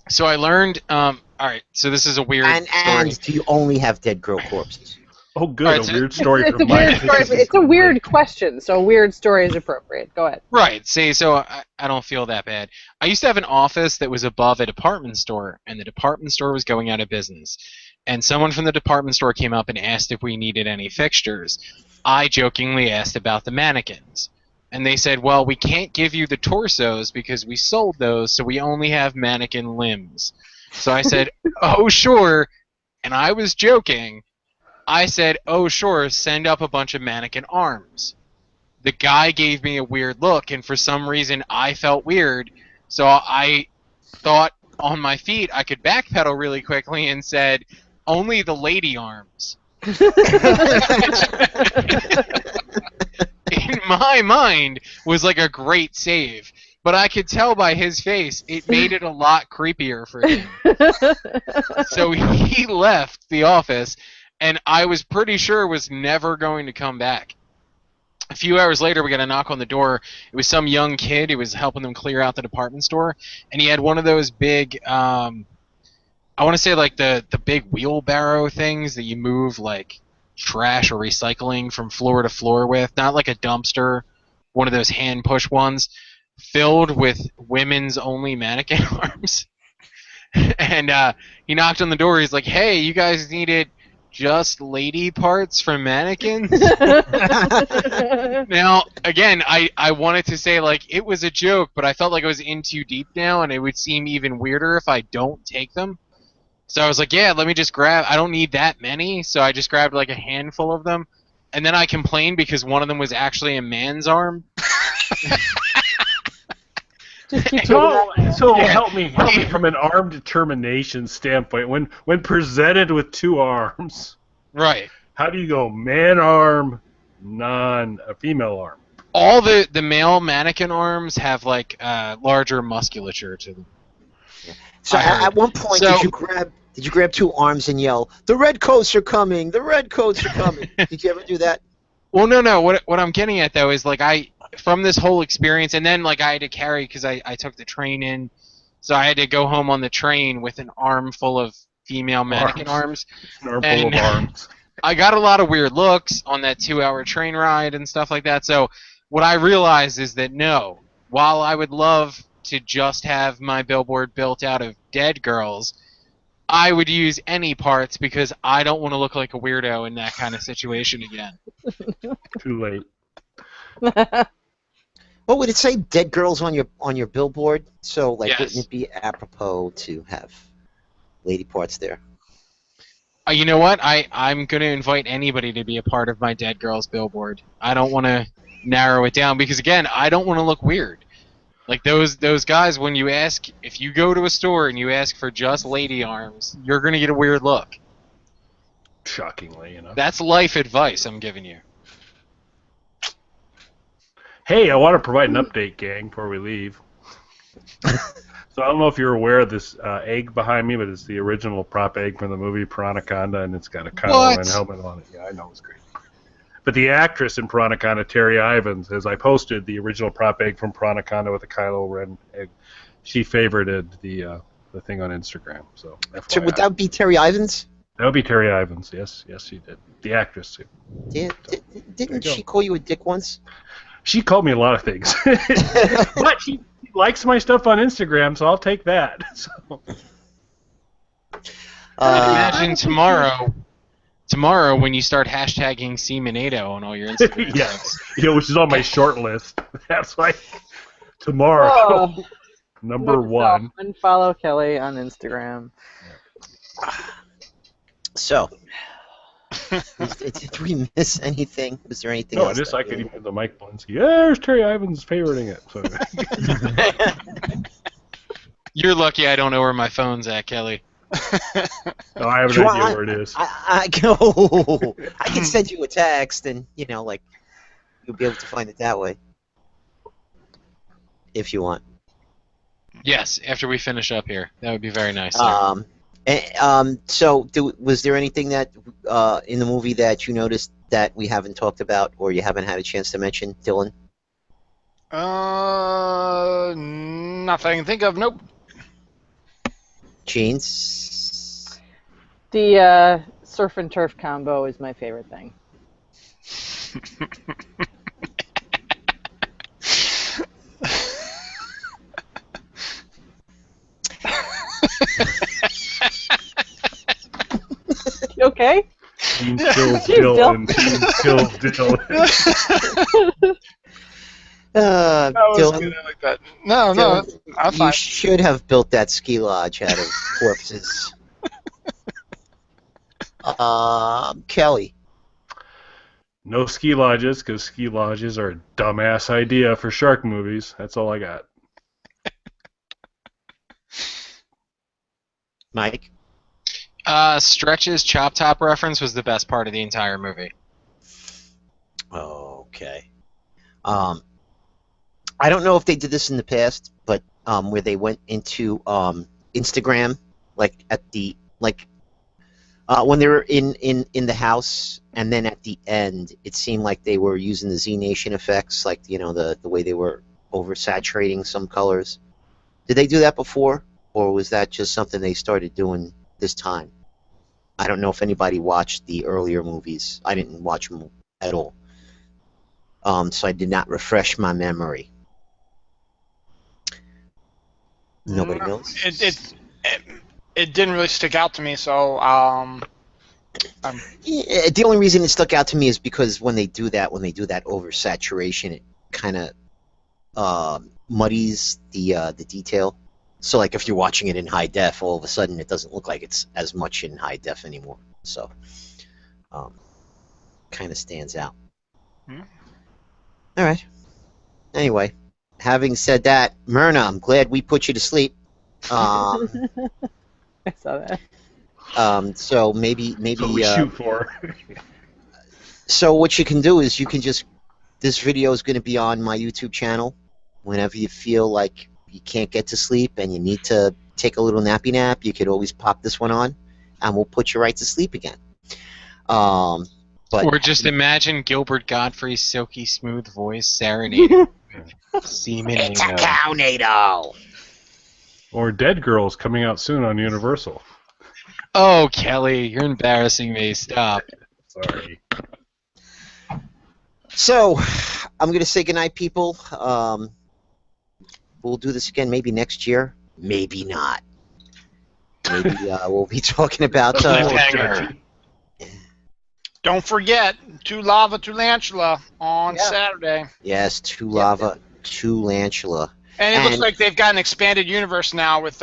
Speaker 3: So I learned. All right. So this is a weird story.
Speaker 1: And do you only have dead girl corpses?
Speaker 2: Oh, good.
Speaker 3: All right,
Speaker 2: a weird story
Speaker 5: It's a
Speaker 2: from
Speaker 5: weird
Speaker 2: Mike.
Speaker 5: story. It's a weird question, so a weird story is appropriate. Go ahead.
Speaker 3: Right. See, so I don't feel that bad. I used to have an office that was above a department store, and the department store was going out of business. And someone from the department store came up and asked if we needed any fixtures. I jokingly asked about the mannequins. And they said, well, we can't give you the torsos because we sold those, so we only have mannequin limbs. So I said, oh, sure. And I was joking. I said, oh, sure, send up a bunch of mannequin arms. The guy gave me a weird look, and for some reason I felt weird, so I thought on my feet I could backpedal really quickly and said, only the lady arms. In my mind, was like a great save, but I could tell by his face it made it a lot creepier for him. So he left the office, and I was pretty sure was never going to come back. A few hours later, we got a knock on the door. It was some young kid who was helping them clear out the department store, and he had one of those big, I want to say like the big wheelbarrow things that you move like trash or recycling from floor to floor with, not like a dumpster, one of those hand push ones, filled with women's only mannequin arms. And he knocked on the door. He's like, hey, you guys needed just lady parts from mannequins? Now, again, I wanted to say, like, it was a joke, but I felt like I was in too deep now, and it would seem even weirder if I don't take them. So I was like, yeah, let me just grab, I don't need that many, so I just grabbed, like, a handful of them. And then I complained because one of them was actually a man's arm.
Speaker 2: So help me from an arm determination standpoint. When presented with two arms,
Speaker 3: Right.
Speaker 2: how do you go man arm, a female arm?
Speaker 3: All the male mannequin arms have like larger musculature to them.
Speaker 1: So at one point, did you grab two arms and yell, "The red coats are coming! The red coats are coming!" Did you ever do that?
Speaker 3: Well, no. What I'm getting at though is like from this whole experience, and then like I had to carry because I took the train in, so I had to go home on the train with an arm full of female mannequin arms.
Speaker 2: An arm full of arms.
Speaker 3: I got a lot of weird looks on that 2-hour train ride and stuff like that. So what I realized is that no, while I would love to just have my billboard built out of dead girls, I would use any parts because I don't want to look like a weirdo in that kind of situation again.
Speaker 2: Too late.
Speaker 1: Well, would it say dead girls on your billboard? So, like,
Speaker 3: Yes.
Speaker 1: wouldn't it be apropos to have lady parts there?
Speaker 3: You know what? I'm going to invite anybody to be a part of my dead girls billboard. I don't want to narrow it down because, again, I don't want to look weird. Like those guys, when you ask, if you go to a store and you ask for just lady arms, you're going to get a weird look.
Speaker 2: Shockingly, you know.
Speaker 3: That's life advice I'm giving you.
Speaker 2: Hey, I want to provide an update, gang, before we leave. So I don't know if you're aware of this egg behind me, but it's the original prop egg from the movie Piranaconda, and it's got a Kylo Ren helmet on it. Yeah, I know, it's crazy. But the actress in Piranaconda, Terry Ivins, as I posted the original prop egg from Piranaconda with the Kylo Ren egg, she favorited the thing on Instagram. So
Speaker 1: So would that be Terry Ivins?
Speaker 2: That would be Terry Ivins, yes, she did. The actress, too.
Speaker 1: Didn't she call you a dick once?
Speaker 2: She called me a lot of things. But she likes my stuff on Instagram, so I'll take that. So.
Speaker 3: Imagine tomorrow when you start hashtagging Semenado on all your Instagram
Speaker 2: Yes, which is on my short list. That's like tomorrow.
Speaker 5: Oh.
Speaker 2: Number one.
Speaker 5: Unfollow Kelly on Instagram.
Speaker 1: So, did we miss anything? Was there anything
Speaker 2: No,
Speaker 1: else?
Speaker 2: I could even the Mike Blinsky. Yeah, there's Terry Ivins favoriting it. So.
Speaker 3: You're lucky I don't know where my phone's at, Kelly.
Speaker 2: No, I have an idea where it is.
Speaker 1: I can send you a text, and you'll be able to find it that way, if you want.
Speaker 3: Yes, after we finish up here, that would be very nice.
Speaker 1: So, was there anything that in the movie that you noticed that we haven't talked about, or you haven't had a chance to mention, Dylan?
Speaker 4: Nothing I can think of. Nope.
Speaker 1: Jeans?
Speaker 5: The surf and turf combo is my favorite thing. You okay?
Speaker 2: Jeans kills Dylan. Jeans kills Dylan.
Speaker 1: Dylan,
Speaker 4: like that. No,
Speaker 1: Dylan,
Speaker 4: I'm
Speaker 1: you
Speaker 4: fine.
Speaker 1: should have built that ski lodge out of corpses. Kelly.
Speaker 2: No ski lodges, because ski lodges are a dumbass idea for shark movies. That's all I got.
Speaker 1: Mike.
Speaker 3: Stretch's Chop Top reference was the best part of the entire movie.
Speaker 1: Okay. I don't know if they did this in the past, but where they went into Instagram, like at the when they were in the house, and then at the end, it seemed like they were using the Z Nation effects, like the way they were oversaturating some colors. Did they do that before, or was that just something they started doing this time? I don't know if anybody watched the earlier movies. I didn't watch them at all, so I did not refresh my memory. Nobody knows.
Speaker 4: It didn't really stick out to me, so
Speaker 1: Yeah, the only reason it stuck out to me is because when they do that oversaturation, it kind of muddies the detail. So, like, if you're watching it in high def, all of a sudden it doesn't look like it's as much in high def anymore. So, kind of stands out.
Speaker 4: Hmm.
Speaker 1: All right. Anyway, having said that, Myrna, I'm glad we put you to sleep.
Speaker 5: I saw that.
Speaker 1: So maybe
Speaker 2: That's what we shoot for.
Speaker 1: So what you can do is you can just, this video is going to be on my YouTube channel. Whenever you feel like you can't get to sleep and you need to take a little nappy nap, you could always pop this one on, and we'll put you right to sleep again. But
Speaker 3: Or just imagine Gilbert Gottfried's silky smooth voice serenading semen.
Speaker 1: it's a Sharknado.
Speaker 2: Or Dead Girls coming out soon on Universal.
Speaker 3: Oh, Kelly, you're embarrassing me. Stop.
Speaker 2: Sorry.
Speaker 1: So I'm going to say goodnight, people. We'll do this again maybe next year. Maybe not. Maybe we'll be talking about...
Speaker 3: Cliffhanger.
Speaker 4: don't forget, To Lava Tulantula on Saturday.
Speaker 1: Yes, To Lava Tulantula.
Speaker 4: And it looks like they've got an expanded universe now with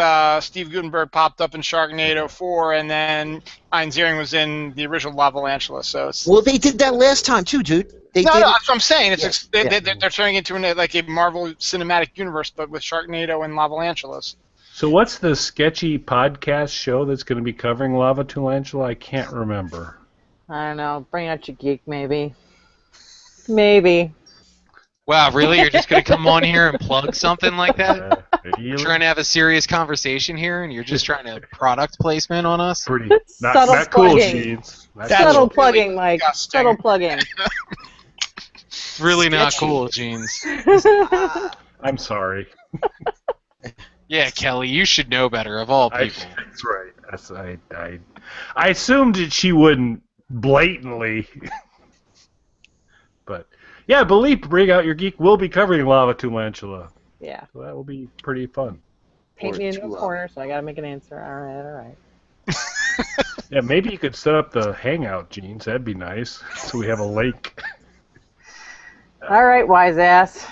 Speaker 4: Steve Gutenberg popped up in Sharknado 4, and then Ein Ziering was in the original Lavalantula. So it's...
Speaker 1: Well, they did that last time too, dude.
Speaker 4: No, that's what I'm saying. It's they're turning into like a Marvel cinematic universe, but with Sharknado and Lavalantulas.
Speaker 2: So what's the sketchy podcast show that's going to be covering Lava Tulantula? I can't remember.
Speaker 5: I don't know. Bring out your geek, maybe. Maybe.
Speaker 3: Wow, really? You're just going to come on here and plug something like that?
Speaker 2: Really?
Speaker 3: You're trying to have a serious conversation here, and you're just trying to product placement on us?
Speaker 2: Pretty
Speaker 5: Subtle
Speaker 2: not cool,
Speaker 5: plugging.
Speaker 2: Jeans. Not
Speaker 4: That's
Speaker 5: Subtle
Speaker 2: cool.
Speaker 5: plugging,
Speaker 4: really
Speaker 5: Mike.
Speaker 4: disgusting.
Speaker 5: Subtle plugging.
Speaker 3: Really not
Speaker 1: Sketchy.
Speaker 3: cool, Jeans.
Speaker 2: I'm sorry.
Speaker 3: Yeah, Kelly, you should know better, of all people.
Speaker 2: That's right. I assumed that she wouldn't blatantly. But yeah, Bring Out Your Geek will be covering Lava Tulantula.
Speaker 5: Yeah.
Speaker 2: So that will be pretty fun.
Speaker 5: Paint me into
Speaker 1: To
Speaker 5: a
Speaker 1: Lava.
Speaker 5: corner, so I gotta make an answer. All right.
Speaker 2: Yeah, maybe you could set up the hangout, Jeans. That'd be nice. So we have a link.
Speaker 5: All right, wise ass.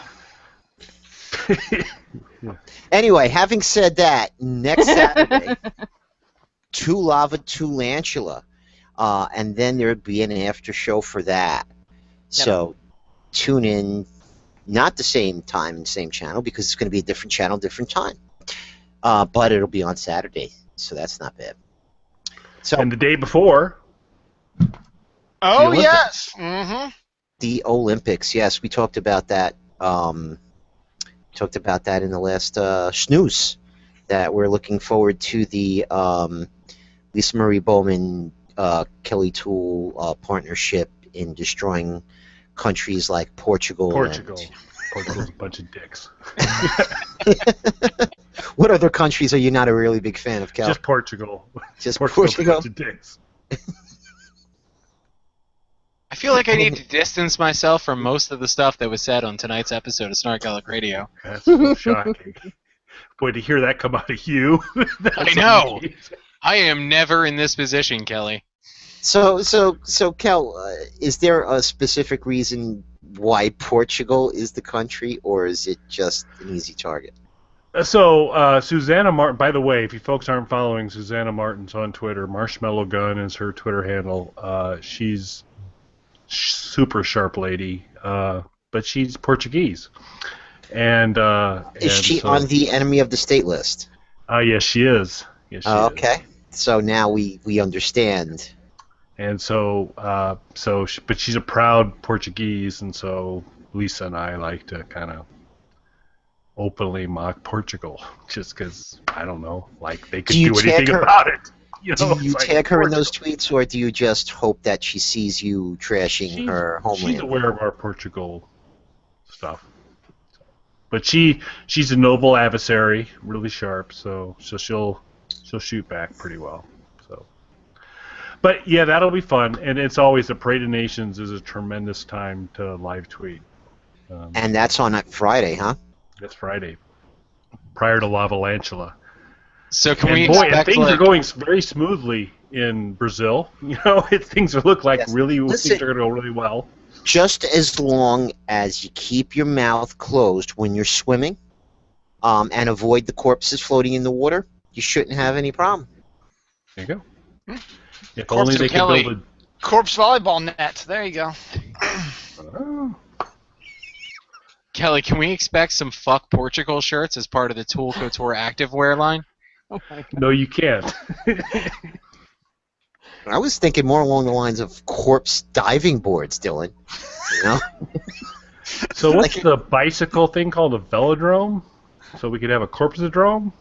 Speaker 1: Anyway, having said that, next Saturday, To Lava Tulantula, and then there'll be an after show for that. So tune in, not the same time and same channel, because it's going to be a different channel, different time. But it'll be on Saturday, so that's not bad. So
Speaker 2: And the day before,
Speaker 4: Oh,
Speaker 2: Olympics.
Speaker 4: yes. Mm-hmm.
Speaker 1: the Olympics, yes, we talked about that. Talked about that in the last snooze. That we're looking forward to the Lisa Marie Bowman, Kelly Toole partnership in destroying countries like Portugal.
Speaker 2: Portugal's a bunch of dicks.
Speaker 1: What other countries are you not a really big fan of, Cal?
Speaker 2: Just Portugal.
Speaker 1: Just
Speaker 2: Portugal.
Speaker 3: I feel like I need to distance myself from most of the stuff that was said on tonight's episode of SnarkAlec Radio.
Speaker 2: That's so shocking. Boy, to hear that come out of you.
Speaker 3: I know. I am never in this position, Kelly.
Speaker 1: So Kel, is there a specific reason why Portugal is the country, or is it just an easy target?
Speaker 2: So, Susanna Martin, by the way, if you folks aren't following Susanna Martin's on Twitter, Marshmallow Gun is her Twitter handle. She's super sharp lady, but she's Portuguese. And
Speaker 1: is she on the enemy of the state list?
Speaker 2: Yes, she is. Yes, she is.
Speaker 1: Okay. So now we understand.
Speaker 2: And but she's a proud Portuguese, and so Lisa and I like to kind of openly mock Portugal, just because, I don't know, like they could do anything about it.
Speaker 1: Do you tag her in those tweets, or do you just hope that she sees you trashing her homeland?
Speaker 2: She's aware of our Portugal stuff. But she's a noble adversary, really sharp, so she'll shoot back pretty well. So, but yeah, that'll be fun, and it's always the Parade of Nations is a tremendous time to live tweet.
Speaker 1: And that's on Friday, huh?
Speaker 2: That's Friday, prior to Lavalantula.
Speaker 3: So can we
Speaker 2: boy,
Speaker 3: expect,
Speaker 2: things are going very smoothly in Brazil. Things look like things are going to go really well.
Speaker 1: Just as long as you keep your mouth closed when you're swimming, and avoid the corpses floating in the water, you shouldn't have any problem.
Speaker 2: There you go. If
Speaker 3: Corpse
Speaker 2: only they could
Speaker 3: Kelly.
Speaker 2: build
Speaker 4: Corpse volleyball net. There you go.
Speaker 3: Kelly, can we expect some Fuck Portugal shirts as part of the Tool Couture activewear line?
Speaker 5: Oh my God.
Speaker 2: No, you can't.
Speaker 1: I was thinking more along the lines of corpse diving boards, Dylan.
Speaker 2: So what's the bicycle thing called? A velodrome? So we could have a corpse-odrome?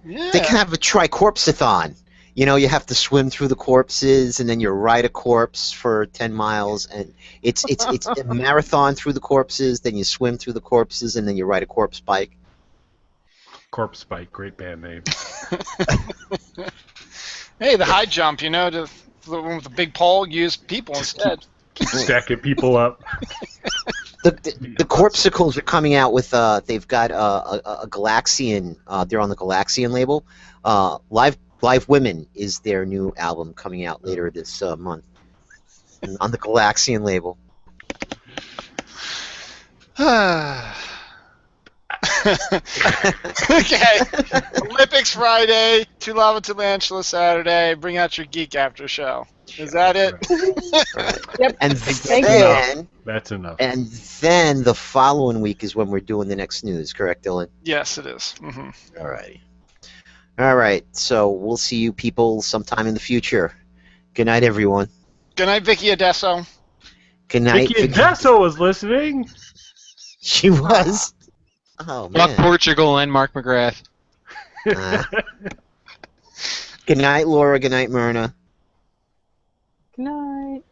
Speaker 1: They can have a tricorpsathon. You have to swim through the corpses, and then you ride a corpse for 10 miles, and it's a marathon through the corpses, then you swim through the corpses, and then you ride a corpse bike.
Speaker 2: Corpse bike, great band name.
Speaker 4: Hey, the high jump, the one with the big pole, use people instead.
Speaker 2: Keep stacking people up.
Speaker 1: The Corpsicles are coming out with they've got a Galaxian. They're on the Galaxian label. Live Women is their new album coming out later this month on the Galaxian label.
Speaker 4: Okay. Olympics Friday, Two Lava Tarantula Saturday. Bring out your geek after show. Is that it?
Speaker 5: Yep.
Speaker 1: And
Speaker 2: That's enough.
Speaker 1: And then the following week is when we're doing the next news, correct, Dylan?
Speaker 4: Yes, it is. Mm-hmm.
Speaker 1: All right. So we'll see you people sometime in the future. Good night, everyone.
Speaker 4: Good night, Vicky Adesso.
Speaker 1: Good night.
Speaker 2: Vicky Adesso was listening.
Speaker 1: She was. Oh, man.
Speaker 3: Fuck Portugal and Mark McGrath.
Speaker 1: Good night, Laura. Good night, Myrna.
Speaker 5: Good night.